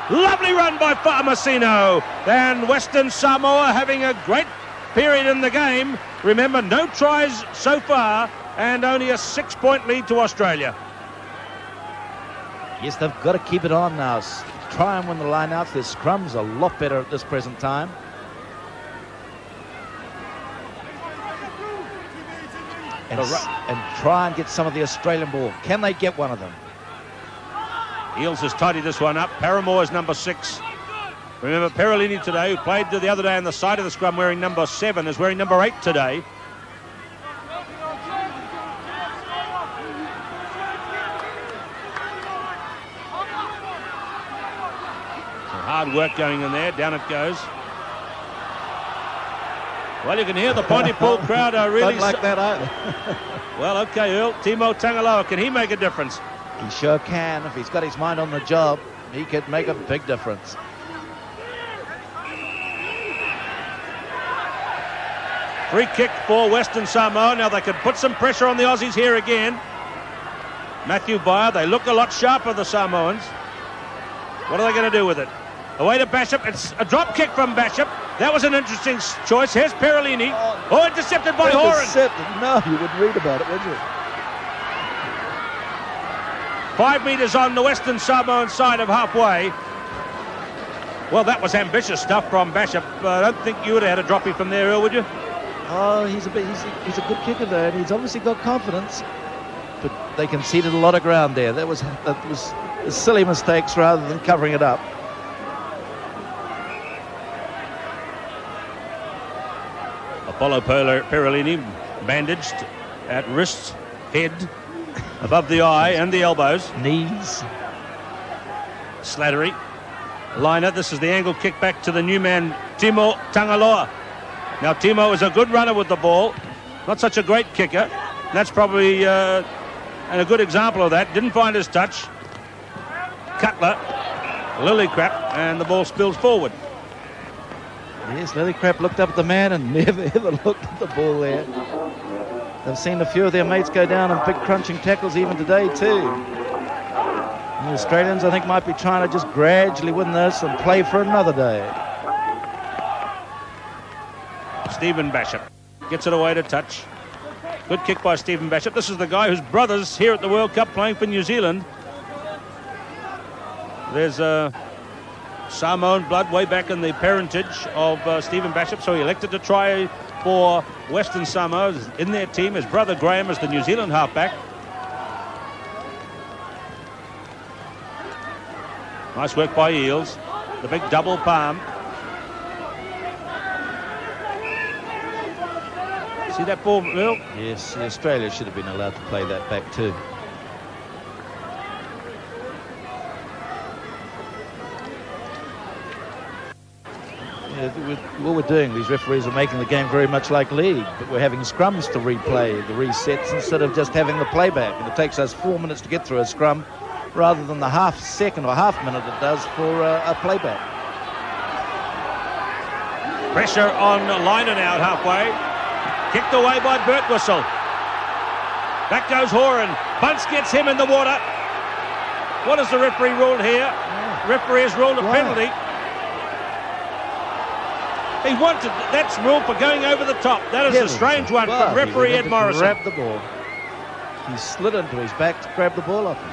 Lovely run by Fa'amasino. And Western Samoa having a great period in the game. Remember, no tries so far and only a 6-point lead to Australia. Yes, they've got to keep it on now. Try and win the line-outs. Their scrum's a lot better at this present time. And try and get some of the Australian ball. Can they get one of them? Eels has tidied this one up. Paramore is number 6. Remember, Perolini today, who played the other day on the side of the scrum wearing number 7, is wearing number 8 today. Hard work going in there. Down it goes. Well, you can hear the Pontypool crowd are really... Don't like that either. Well, okay, Earl. Timo Tangaloa, can he make a difference? He sure can. If he's got his mind on the job, he could make a big difference. Free kick for Western Samoa. Now they could put some pressure on the Aussies here again. Matthew Byer, they look a lot sharper, the Samoans. What are they going to do with it? Away to Bishop. It's a drop kick from Bishop. That was an interesting choice. Here's Perolini. Oh, intercepted by Horan. No, you wouldn't read about it, would you? 5 metres on the Western Samoan side of halfway. Well, that was ambitious stuff from Bishop. I don't think you would have had a droppy from there, Earl, would you? Oh, he's a good kicker there, and he's obviously got confidence. But they conceded a lot of ground there. That was silly mistakes rather than covering it up. Apollo Perolini bandaged at wrist, head, above the eye and the elbows. Knees. Slattery. Liner. This is the angle kick back to the new man, Timo Tangaloa. Now, Timo is a good runner with the ball. Not such a great kicker. That's probably and a good example of that. Didn't find his touch. Cutler. Lillycrap. And the ball spills forward. Yes, Lillycrap looked up at the man and never ever looked at the ball there. They've seen a few of their mates go down in big crunching tackles even today too. And the Australians, I think, might be trying to just gradually win this and play for another day. Stephen Bashop gets it away to touch. Good kick by Stephen Bashop. This is the guy whose brother's here at the World Cup playing for New Zealand. There's Samoan blood way back in the parentage of Stephen Bashop, so he elected to try for Western Samoa in their team. His brother Graham is the New Zealand halfback. Nice work by Eels. The big double palm. See that ball, Bill? Yes, Australia should have been allowed to play that back too. What we're doing, these referees are making the game very much like league, but we're having scrums to replay the resets instead of just having the playback, and it takes us 4 minutes to get through a scrum rather than the half second or half minute it does for a playback. Pressure on Liner now halfway. Kicked away by Birtwistle. Back goes Horan. Bunce gets him in the water. What has the referee ruled here? Referee has ruled a penalty. He wanted, that's ruled for going over the top. That is a strange one from referee Ed Morrison. Grab the ball. He slid into his back to grab the ball off him.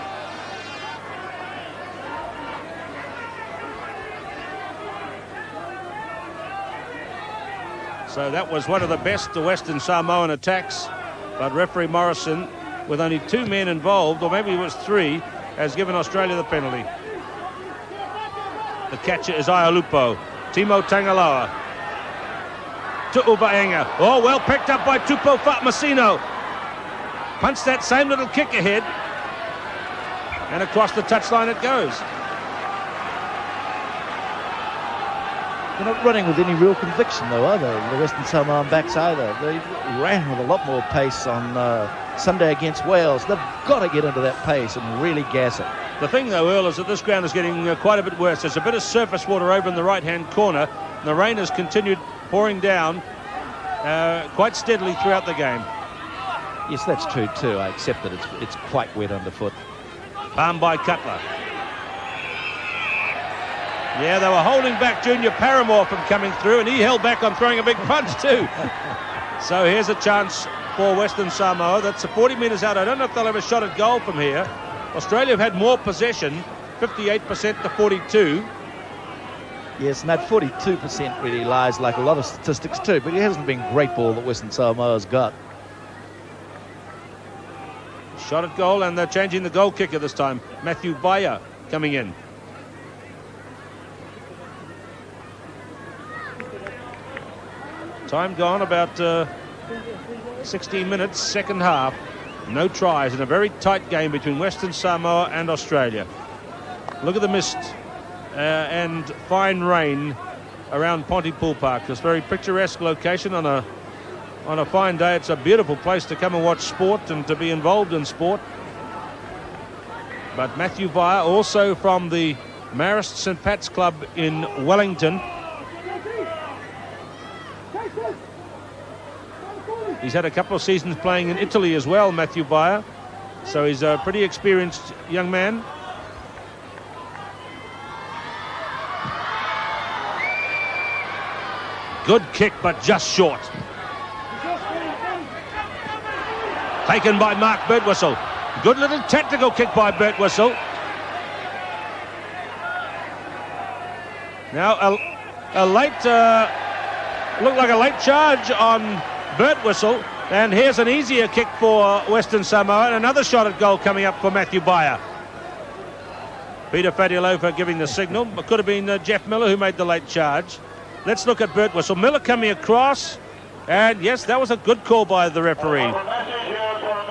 So that was one of the best Western Samoan attacks, but referee Morrison, with only 2 men involved, or maybe it was 3, has given Australia the penalty. The catcher is Iolupo. Timo Tangaloa. To Ubaenga. Oh, well picked up by Tupou Fa'amasino. Punched that same little kick ahead. And across the touchline it goes. They're not running with any real conviction, though, are they? The Western Samoan backs either. They ran with a lot more pace on Sunday against Wales. They've got to get into that pace and really gas it. The thing, though, Earl, is that this ground is getting quite a bit worse. There's a bit of surface water over in the right-hand corner. And the rain has continued pouring down quite steadily throughout the game. Yes, that's true, too. I accept that it's quite wet underfoot. Palm by Cutler. Yeah, they were holding back Junior Paramore from coming through, and he held back on throwing a big punch too. So here's a chance for Western Samoa. That's 40 metres out. I don't know if they'll have a shot at goal from here. Australia have had more possession, 58% to 42. Yes, and that 42% really lies like a lot of statistics too, but it hasn't been great ball that Western Samoa's got. Shot at goal, and they're changing the goal kicker this time. Matthew Vaya coming in. Time gone, about 16 minutes, second half. No tries in a very tight game between Western Samoa and Australia. Look at the mist and fine rain around Pontypool Park. This very picturesque location on a fine day. It's a beautiful place to come and watch sport and to be involved in sport. But Matthew Vaya, also from the Marist St Pat's Club in Wellington. He's had a couple of seasons playing in Italy as well, Matthew Vaya. So he's a pretty experienced young man. Good kick, but just short. Taken by Mark Birtwistle. Good little tactical kick by Birtwistle. Now a late, looked like a late charge on bird whistle, and here's an easier kick for Western Samoa, and another shot at goal coming up for Matthew Byer. Peter Fadialofa giving the signal. It could have been Jeff Miller who made the late charge. Let's look at bird whistle. Miller coming across, and yes, that was a good call by the referee.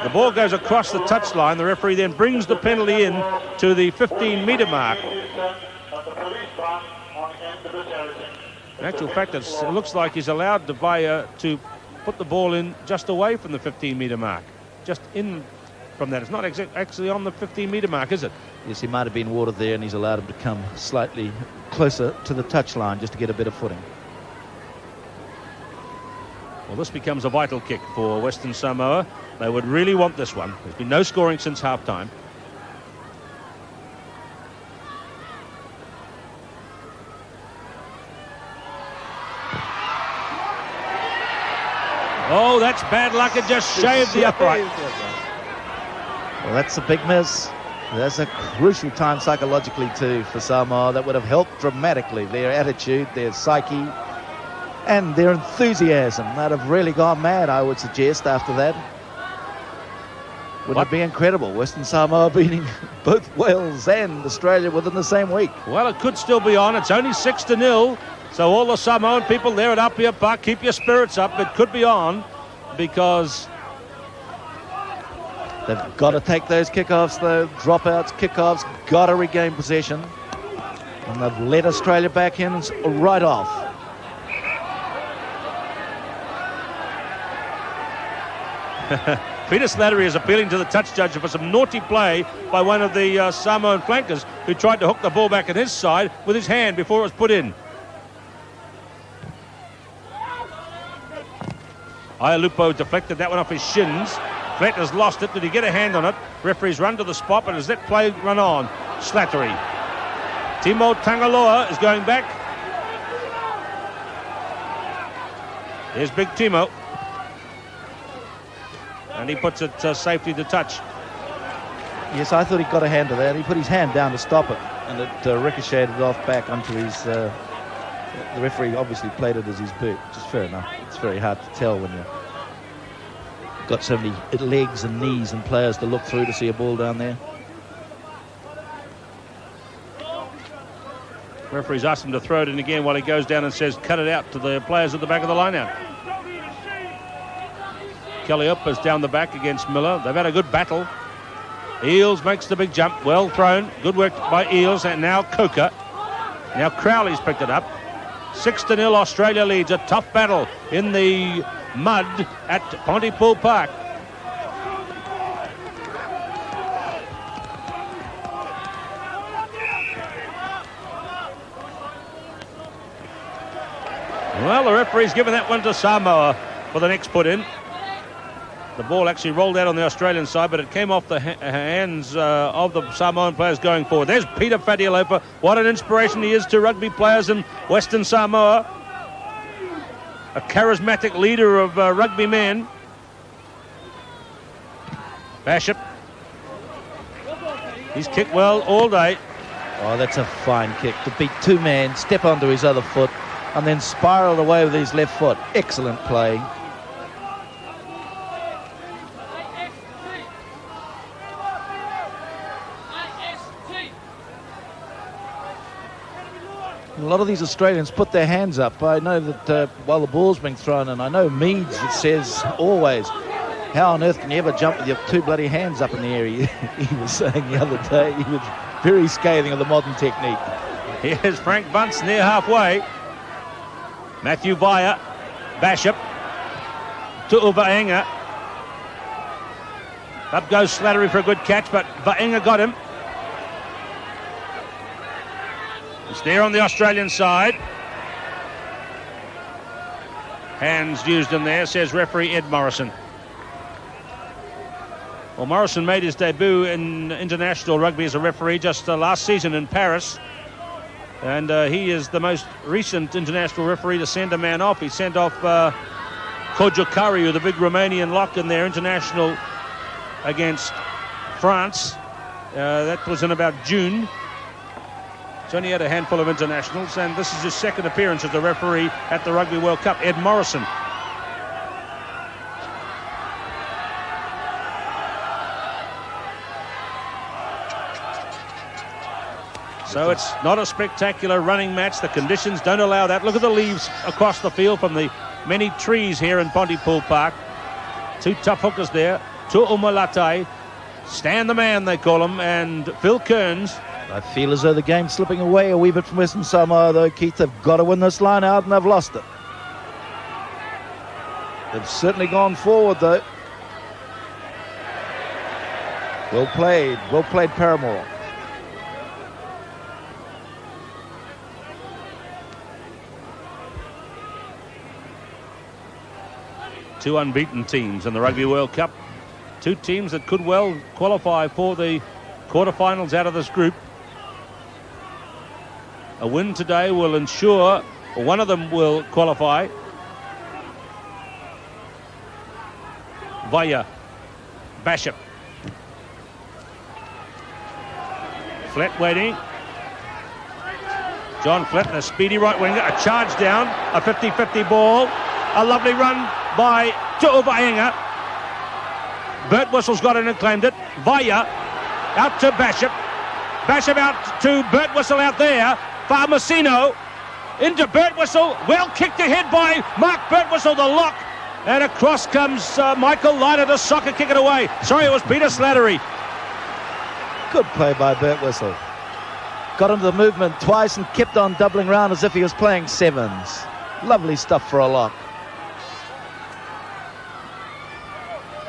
The ball goes across the touchline. The referee then brings the penalty in to the 15-metre mark. In actual fact, it looks like he's allowed De Vaya to put the ball in just away from the 15-metre mark. Just in from that. It's not actually on the 15-metre mark, is it? Yes, he might have been watered there, and he's allowed him to come slightly closer to the touchline just to get a better footing. Well, this becomes a vital kick for Western Samoa. They would really want this one. There's been no scoring since half-time. Oh, that's bad luck. It just shaved the upright. Well, that's a big miss. That's a crucial time psychologically too for Samoa. That would have helped dramatically. Their attitude, their psyche, and their enthusiasm. They'd have really gone mad, I would suggest, after that. Wouldn't it be incredible? Western Samoa beating both Wales and Australia within the same week. Well, it could still be on. It's only 6-0. So all the Samoan people there at Apia Park, keep your spirits up. It could be on because they've got to take those kickoffs, though. Dropouts, kickoffs, got to regain possession. And they've let Australia back in right off. Peter Slattery is appealing to the touch judge for some naughty play by one of the Samoan flankers who tried to hook the ball back at his side with his hand before it was put in. Ialupo deflected that one off his shins. Flett has lost it. Did he get a hand on it? Referees run to the spot, but has that play run on? Slattery. Timo Tangaloa is going back. Here's Big Timo. And he puts it safely to touch. Yes, I thought he got a hand to that. He put his hand down to stop it, and it ricocheted off back onto his... the referee obviously played it as his boot, which is fair enough. It's very hard to tell when you've got so many legs and knees and players to look through to see a ball down there. Referee's asked him to throw it in again while he goes down and says, cut it out to the players at the back of the line-out. Calliope is down the back against Miller. They've had a good battle. Eels makes the big jump. Well thrown. Good work by Eels. And now Coker. Now Crowley's picked it up. 6-0 Australia leads. A tough battle in the mud at Pontypool Park. Well, the referee's given that one to Samoa for the next put in. The ball actually rolled out on the Australian side, but it came off the hands of the Samoan players going forward. There's Peter Fadialofa. What an inspiration he is to rugby players in Western Samoa. A charismatic leader of rugby men. Bishop. He's kicked well all day. Oh, that's a fine kick. To beat two men, step onto his other foot, and then spiral away with his left foot. Excellent play. A lot of these Australians put their hands up. I know that while the ball's being thrown, and I know Meads, it says always, how on earth can you ever jump with your two bloody hands up in the air? He was saying the other day, he was very scathing of the modern technique. Here's Frank Bunce near halfway. Matthew Vaya, Bishop, Tu'u-Vaenga. Up goes Slattery for a good catch, but Vaenga got him. It's there on the Australian side. Hands used in there, says referee Ed Morrison. Well, Morrison made his debut in international rugby as a referee just last season in Paris. And he is the most recent international referee to send a man off. He sent off Kojokariu, the big Romanian lock, in their international against France. That was in about June. He's only had a handful of internationals, and this is his second appearance as a referee at the Rugby World Cup. Ed Morrison. So it's not a spectacular running match. The conditions don't allow that. Look at the leaves across the field from the many trees here in Pontypool Park. Two tough hookers there. Tu'umalatai, Stan the Man they call him, and Phil Kearns. I feel as though the game's slipping away a wee bit from Western Samoa, though, Keith. They've got to win this line out, and they've lost it. They've certainly gone forward, though. Well played, Paramore. Two unbeaten teams in the Rugby World Cup. Two teams that could well qualify for the quarterfinals out of this group. A win today will ensure one of them will qualify. Vaya Basham. Flett waiting. John Flett, a speedy right winger, a charge down, a 50-50 ball, a lovely run by Tu'uvaenga. Bert Whistle's got it and claimed it. Vaya out to Basham. Basham out to Bert Whistle out there. Farmasino into Bert Whistle. Well kicked ahead by Mark Bert Whistle, the lock. And across comes Michael Leiter to soccer kick it away. Sorry, it was Peter Slattery. Good play by Bert Whistle. Got into the movement twice and kept on doubling round as if he was playing sevens. Lovely stuff for a lock.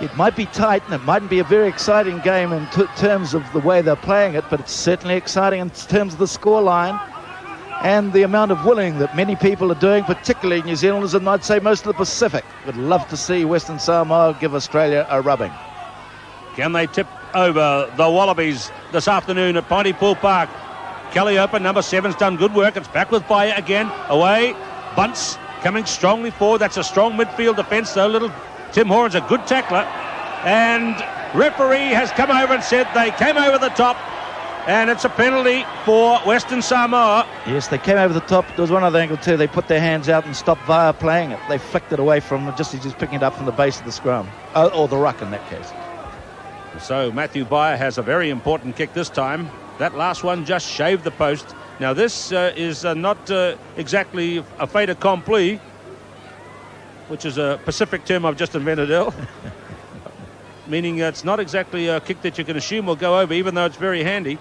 It might be tight and it mightn't be a very exciting game in terms of the way they're playing it, but it's certainly exciting in terms of the scoreline and the amount of willing that many people are doing, particularly New Zealanders and I'd say most of the Pacific. Would love to see Western Samoa give Australia a rubbing. Can they tip over the Wallabies this afternoon at Pontypool Park? Kelly Open, number 7's done good work. It's back with Bayer again. Away. Bunce coming strongly forward. That's a strong midfield defence, though. Little Tim Horan's a good tackler. And referee has come over and said they came over the top. And it's a penalty for Western Samoa. Yes, they came over the top. There was one other angle too. They put their hands out and stopped Vaya playing it. They flicked it away from him, just as he's picking it up from the base of the scrum. Or the ruck in that case. So Matthew Vaya has a very important kick this time. That last one just shaved the post. Now this is not exactly a fait accompli, which is a Pacific term I've just invented, Earl. Meaning it's not exactly a kick that you can assume will go over, even though it's very handy.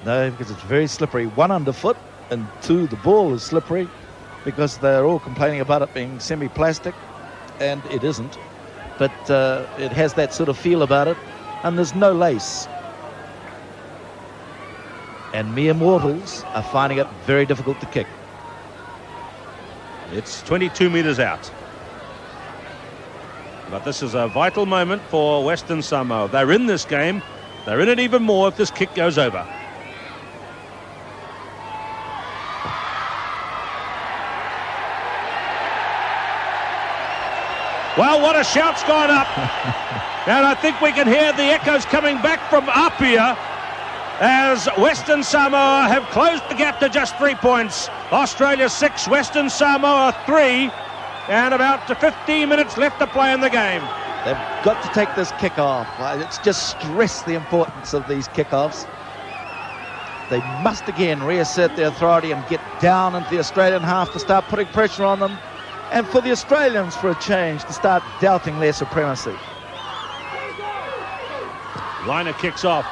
No, because it's very slippery. One underfoot, and two, the ball is slippery, because they're all complaining about it being semi-plastic, and it isn't. But it has that sort of feel about it, and there's no lace. And mere mortals are finding it very difficult to kick. It's 22 metres out. But this is a vital moment for Western Samoa. They're in this game. They're in it even more if this kick goes over. Well, what a shout's gone up. And I think we can hear the echoes coming back from Apia as Western Samoa have closed the gap to just 3 points. Australia 6, Western Samoa 3. And about 15 minutes left to play in the game. They've got to take this kick-off. It's just stress the importance of these kick-offs. They must again reassert their authority and get down into the Australian half to start putting pressure on them. And for the Australians, for a change, to start doubting their supremacy. Liner kicks off.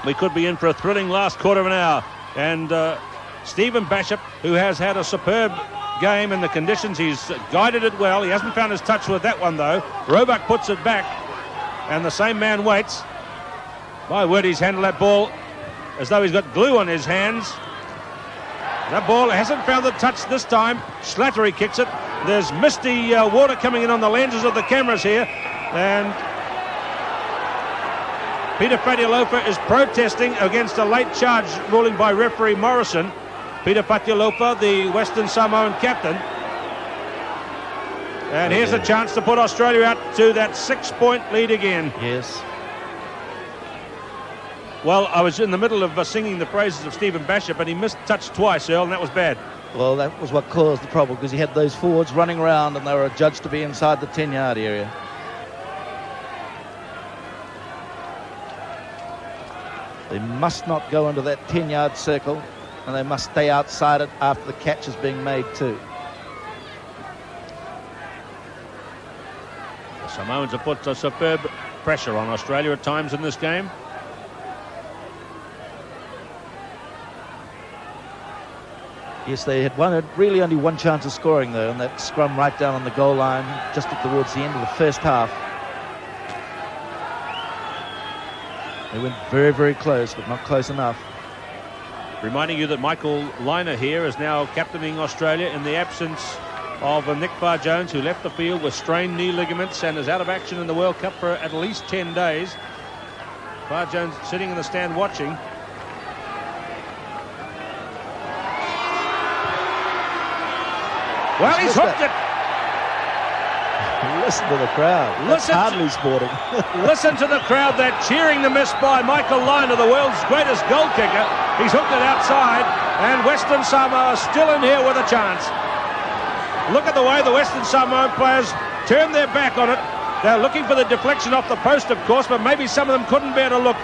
We could be in for a thrilling last quarter of an hour. And Stephen Basham, who has had a superb game in the conditions, he's guided it well. He hasn't found his touch with that one, though. Roebuck puts it back, and the same man waits. My word, he's handled that ball as though he's got glue on his hands. That ball hasn't found the touch this time. Slattery kicks it. There's misty water coming in on the lenses of the cameras here, and Peter Fatialofa is protesting against a late charge ruling by referee Morrison. Peter Fatialofa, the Western Samoan captain. And here's a chance to put Australia out to that 6-point lead again. Yes. Well, I was in the middle of singing the praises of Stephen Basham, but he missed touch twice, Earl, and that was bad. Well, that was what caused the problem, because he had those forwards running around and they were adjudged to be inside the 10-yard area. They must not go into that 10-yard circle, and they must stay outside it after the catch is being made too. The Samoans have put a superb pressure on Australia at times in this game. Yes, they had really only one chance of scoring though, and that scrum right down on the goal line just towards the end of the first half. They went very, very close, but not close enough. Reminding you that Michael Lynagh here is now captaining Australia in the absence of Nick Farr-Jones, who left the field with strained knee ligaments and is out of action in the World Cup for at least 10 days. Farr-Jones sitting in the stand watching. Well, he's hooked it. Listen to the crowd. That's hardly sporting. Listen to the crowd. They're cheering the miss by Michael Lynagh, the world's greatest goal kicker. He's hooked it outside, and Western Samoa still in here with a chance. Look at the way the Western Samoan players turn their back on it. They're looking for the deflection off the post, of course, but maybe some of them couldn't bear to look.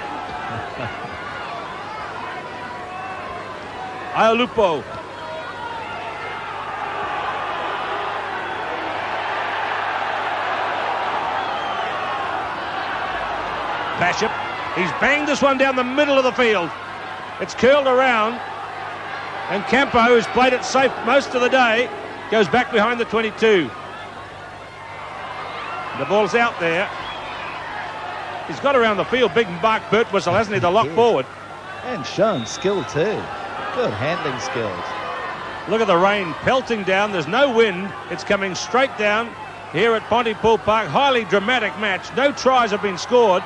Iolupo. Bashop, he's banged this one down the middle of the field. It's curled around, and Campo, who's played it safe most of the day, goes back behind the 22. The ball's out there. He's got around the field. Big Mark Birtwistle, hasn't he, to lock forward. And shown skill too. Good handling skills. Look at the rain pelting down. There's no wind. It's coming straight down here at Pontypool Park. Highly dramatic match. No tries have been scored.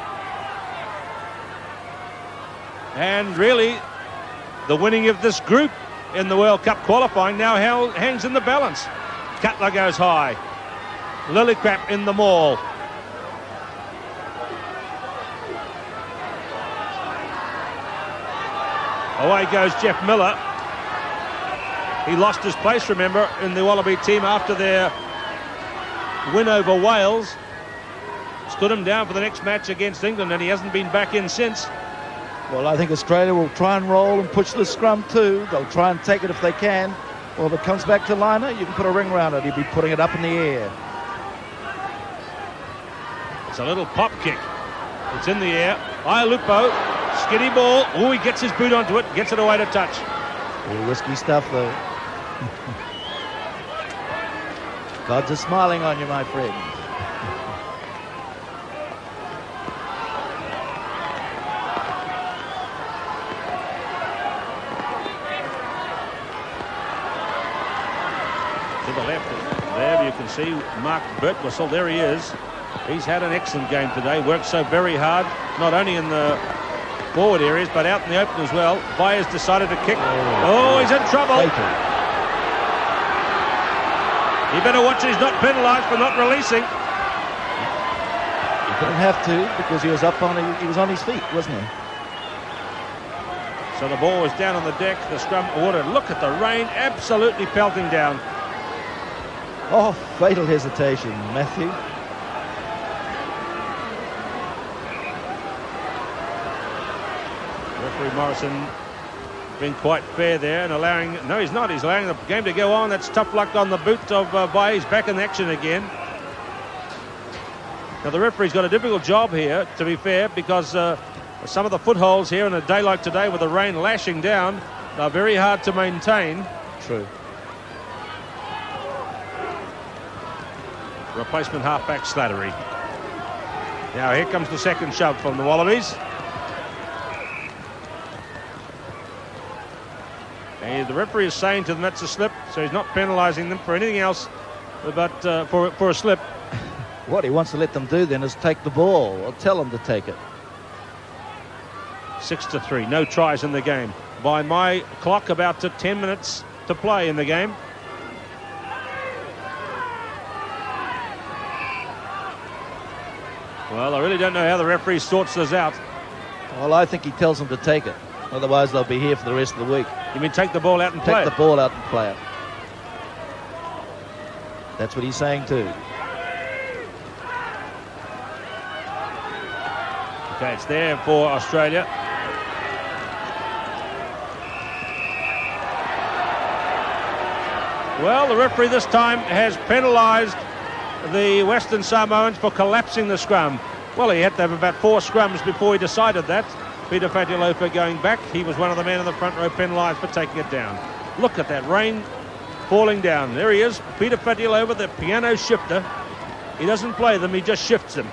And really, the winning of this group in the World Cup qualifying now hangs in the balance. Cutler goes high. Lillicrap in the maul. Away goes Jeff Miller. He lost his place, remember, in the Wallaby team after their win over Wales. Stood him down for the next match against England, and he hasn't been back in since. Well, I think Australia will try and roll and push the scrum too. They'll try and take it if they can. Well, if it comes back to Lynagh, you can put a ring around it. He'll be putting it up in the air. It's a little pop kick. It's in the air. Iolupo, skinny ball. Oh, he gets his boot onto it, gets it away to touch. All risky stuff, though. Gods are smiling on you, my friend. To the left, there you can see Mark Birtwistle. There he is. He's had an excellent game today. Worked so very hard, not only in the forward areas, but out in the open as well. Byers decided to kick. Oh, he's in trouble. He better watch he's not penalised for not releasing. He didn't have to, because he was on his feet, wasn't he? So the ball was down on the deck. The scrum ordered. Look at the rain, absolutely pelting down. Oh, fatal hesitation, Matthew. Referee Morrison being quite fair there and allowing... No, he's not. He's allowing the game to go on. That's tough luck on the boot of Baye. He's back in action again. Now, the referee's got a difficult job here, to be fair, because some of the footholds here in a day like today with the rain lashing down are very hard to maintain. True. Replacement halfback Slattery. Now here comes the second shove from the Wallabies. And the referee is saying to them that's a slip, so he's not penalising them for anything else but for a slip. What he wants to let them do then is take the ball, or tell them to take it. 6-3, no tries in the game. By my clock, about 10 minutes to play in the game. Well, I really don't know how the referee sorts this out. Well, I think he tells them to take it. Otherwise, they'll be here for the rest of the week. You mean take the ball out and play it? Take the ball out and play it. That's what he's saying too. Okay, it's there for Australia. Well, the referee this time has penalised the Western Samoans for collapsing the scrum. Well, he had to have about 4 scrums before he decided that. Peter Fatialofa going back. He was one of the men in the front row penalised for taking it down. Look at that rain falling down. There he is, Peter Fatialofa, the piano shifter. He doesn't play them, he just shifts them.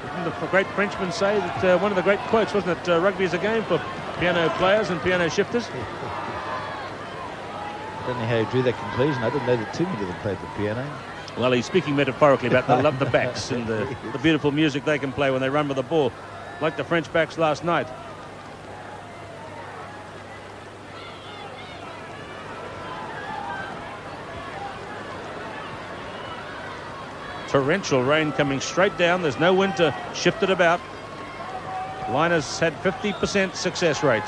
Didn't the great Frenchman say that one of the great quotes, wasn't it, rugby is a game for piano players and piano shifters? I don't know how he drew that conclusion. I didn't know that too many of them played the piano. Well, he's speaking metaphorically about the backs and the beautiful music they can play when they run with the ball, like the French backs last night. Torrential rain coming straight down. There's no wind to shift it about. Liners had 50% success rate.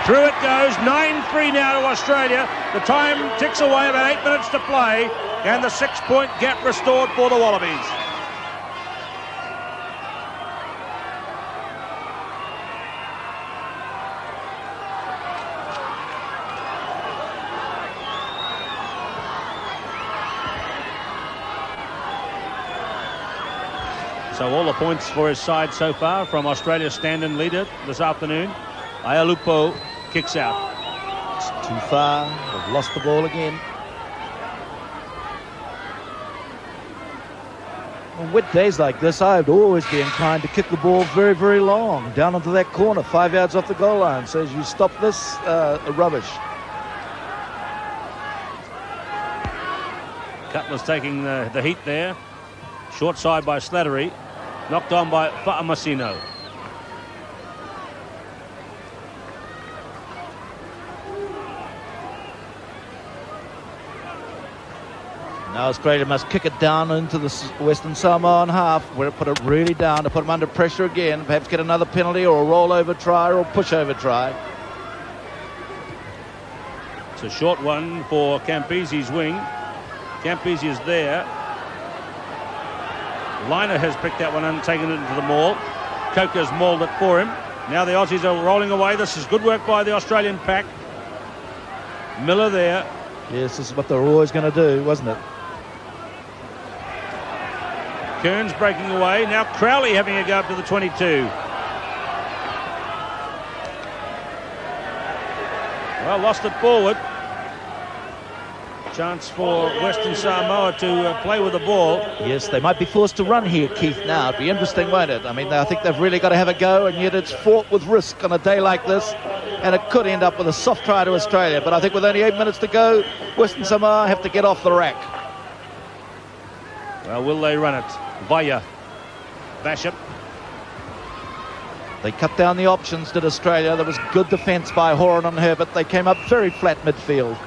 Through it goes, 9-3 now to Australia. The time ticks away, about 8 minutes to play, and the 6-point gap restored for the Wallabies. So all the points for his side so far from Australia's stand-in leader this afternoon. Aialupo kicks out. It's too far. They've lost the ball again. On wet days like this, I would always be inclined to kick the ball very, very long down into that corner, 5 yards off the goal line. So as you stop this, rubbish. Cutler's taking the heat there. Short side by Slattery. Knocked on by Fa'amasino. Now Australia must kick it down into the Western Samoan half, where it put it really down to put them under pressure again, perhaps get another penalty or a rollover try or a pushover try. It's a short one for Campese's wing. Campese is there. Liner has picked that one and taken it into the maul. Coker's mauled it for him. Now the Aussies are rolling away. This is good work by the Australian pack. Miller there. Yes, this is what they were always going to do, wasn't it? Kearns breaking away. Now Crowley having a go up to the 22. Well, lost it forward. Chance for Western Samoa to play with the ball. Yes, they might be forced to run here, Keith, now. It'd be interesting, won't it? I mean, I think they've really got to have a go, and yet it's fraught with risk on a day like this, and it could end up with a soft try to Australia. But I think with only 8 minutes to go, Western Samoa have to get off the rack. Well, will they run it? Vaya. Basham. They cut down the options, did Australia. There was good defence by Horan and Herbert. They came up very flat midfield.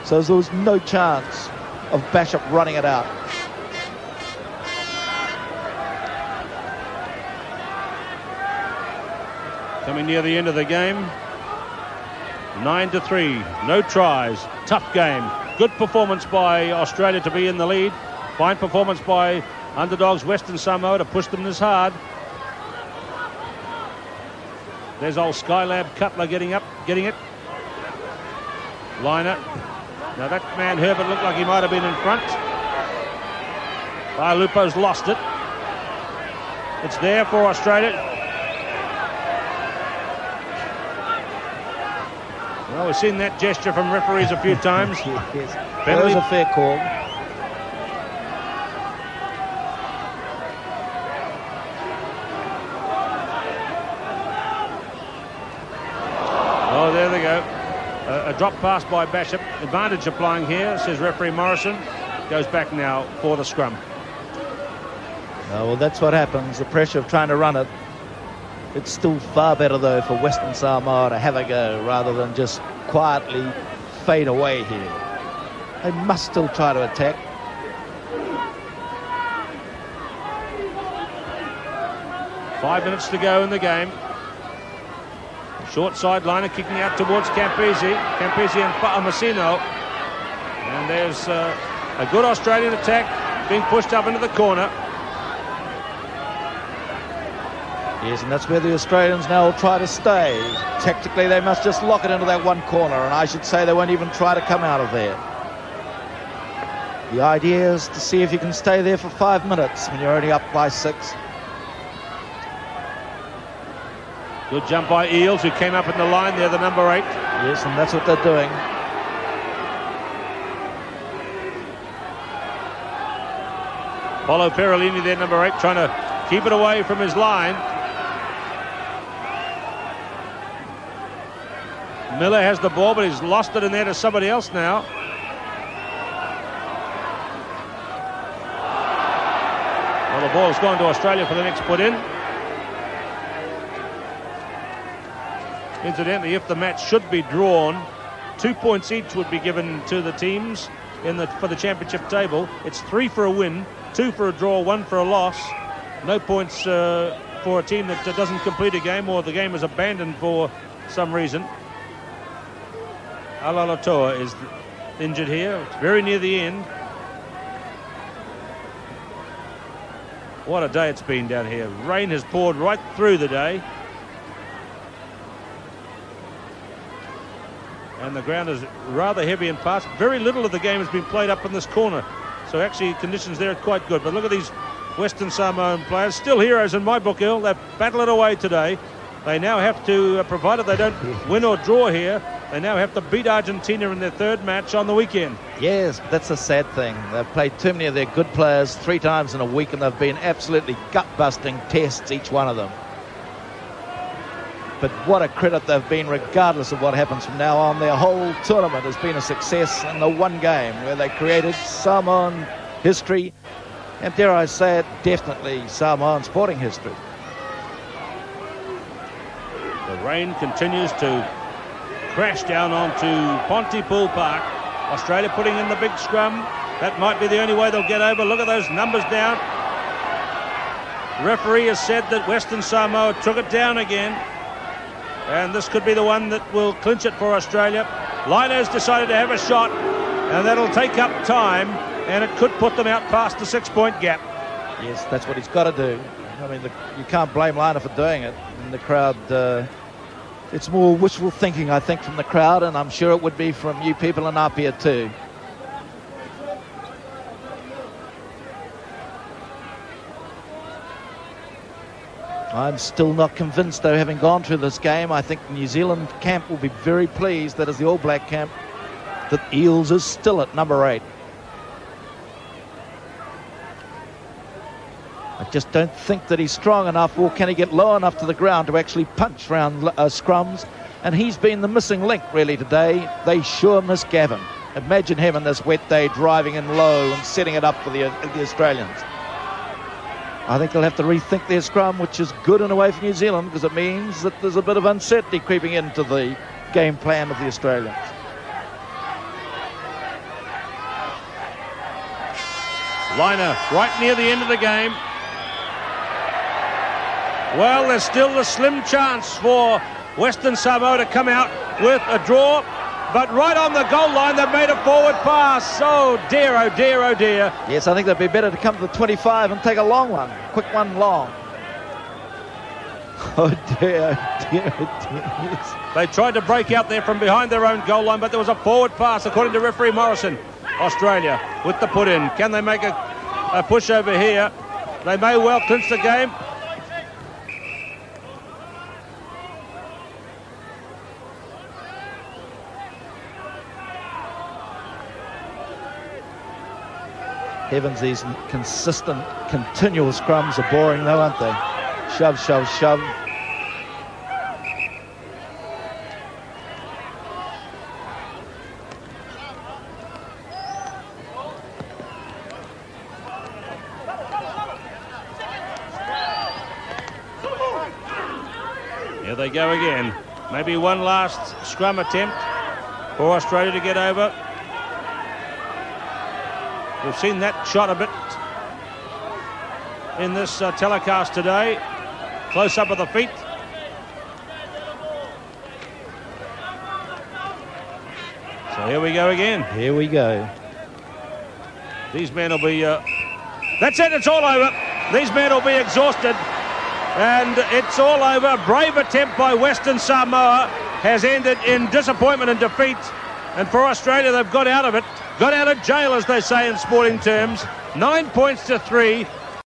So there was no chance of Basham running it out. Coming near the end of the game. 9-3. No tries. Tough game. Good performance by Australia to be in the lead. Fine performance by underdogs Western Samoa to push them this hard. There's old Skylab Cutler getting it. Liner. Now that man Herbert looked like he might have been in front. Aialupo's lost it. It's there for Australia. Well, we've seen that gesture from referees a few times. Yes. Penalty. That was a fair call. Oh, there they go. A drop pass by Basham. Advantage applying here, says referee Morrison. Goes back now for the scrum. Oh, well, that's what happens. The pressure of trying to run it. It's still far better, though, for Western Samoa to have a go rather than just quietly fade away here. They must still try to attack. Five minutes to go in the game. Short sideliner kicking out towards Campese and Fa'amasino. And there's a good Australian attack being pushed up into the corner. Yes, and that's where the Australians now will try to stay. Tactically, they must just lock it into that one corner, and I should say they won't even try to come out of there. The idea is to see if you can stay there for 5 minutes when you're only up by 6. Good jump by Eales, who came up in the line there, the number 8. Yes, and that's what they're doing. Paulo Perolini there, number 8, trying to keep it away from his line. Miller has the ball, but he's lost it in there to somebody else now. Well, the ball's gone to Australia for the next put in. Incidentally, if the match should be drawn, 2 points each would be given to the teams for the championship table. It's 3 for a win, 2 for a draw, 1 for a loss. No points for a team that doesn't complete a game or the game is abandoned for some reason. Alalatoa is injured here. It's very near the end. What a day it's been down here. Rain has poured right through the day. And the ground is rather heavy in parts. Very little of the game has been played up in this corner. So actually conditions there are quite good. But look at these Western Samoan players. Still heroes in my book, Earl. They've battled it away today. They now have to, provided they don't win or draw here, they now have to beat Argentina in their third match on the weekend. Yes, but that's a sad thing. They've played too many of their good players 3 times in a week, and they've been absolutely gut-busting tests, each one of them. But what a credit they've been, regardless of what happens from now on. Their whole tournament has been a success in the one game where they created Samoan history, and dare I say it, definitely Samoan sporting history. The rain continues to crash down onto Pontypool Park. Australia putting in the big scrum. That might be the only way they'll get over. Look at those numbers down. The referee has said that Western Samoa took it down again. And this could be the one that will clinch it for Australia. Liner's decided to have a shot, and that'll take up time, and it could put them out past the 6-point gap. Yes, that's what he's got to do. I mean, you can't blame Liner for doing it. And the crowd, it's more wishful thinking, I think, from the crowd, and I'm sure it would be from you people in Apia too. I'm still not convinced, though, having gone through this game. I think the New Zealand camp will be very pleased, that is the All Black camp, that Eales is still at number 8. I just don't think that he's strong enough, or can he get low enough to the ground to actually punch round scrums. And he's been the missing link, really, today. They sure miss Gavin. Imagine him on this wet day driving in low and setting it up for the Australians. I think they'll have to rethink their scrum, which is good in a way for New Zealand, because it means that there's a bit of uncertainty creeping into the game plan of the Australians. Liner right near the end of the game. Well, there's still a slim chance for Western Samoa to come out with a draw, but right on the goal line they've made a forward pass. Oh dear, oh dear, oh dear. Yes, I think they'd be better to come to the 25 and take a long one, quick one long. Oh dear, oh dear, oh dear. Yes. They tried to break out there from behind their own goal line, but there was a forward pass according to referee Morrison. Australia with the put in. Can they make a push over here? They may well clinch the game. Heavens, these consistent, continual scrums are boring though, aren't they? Shove, shove, shove. Here they go again. Maybe one last scrum attempt for Australia to get over. We've seen that shot a bit in this telecast today. Close up of the feet. So here we go again. Here we go. These men will be... that's it, it's all over. These men will be exhausted. And it's all over. A brave attempt by Western Samoa has ended in disappointment and defeat. And for Australia, they've got out of it. Got out of jail, as they say in sporting terms. 9 points to 3.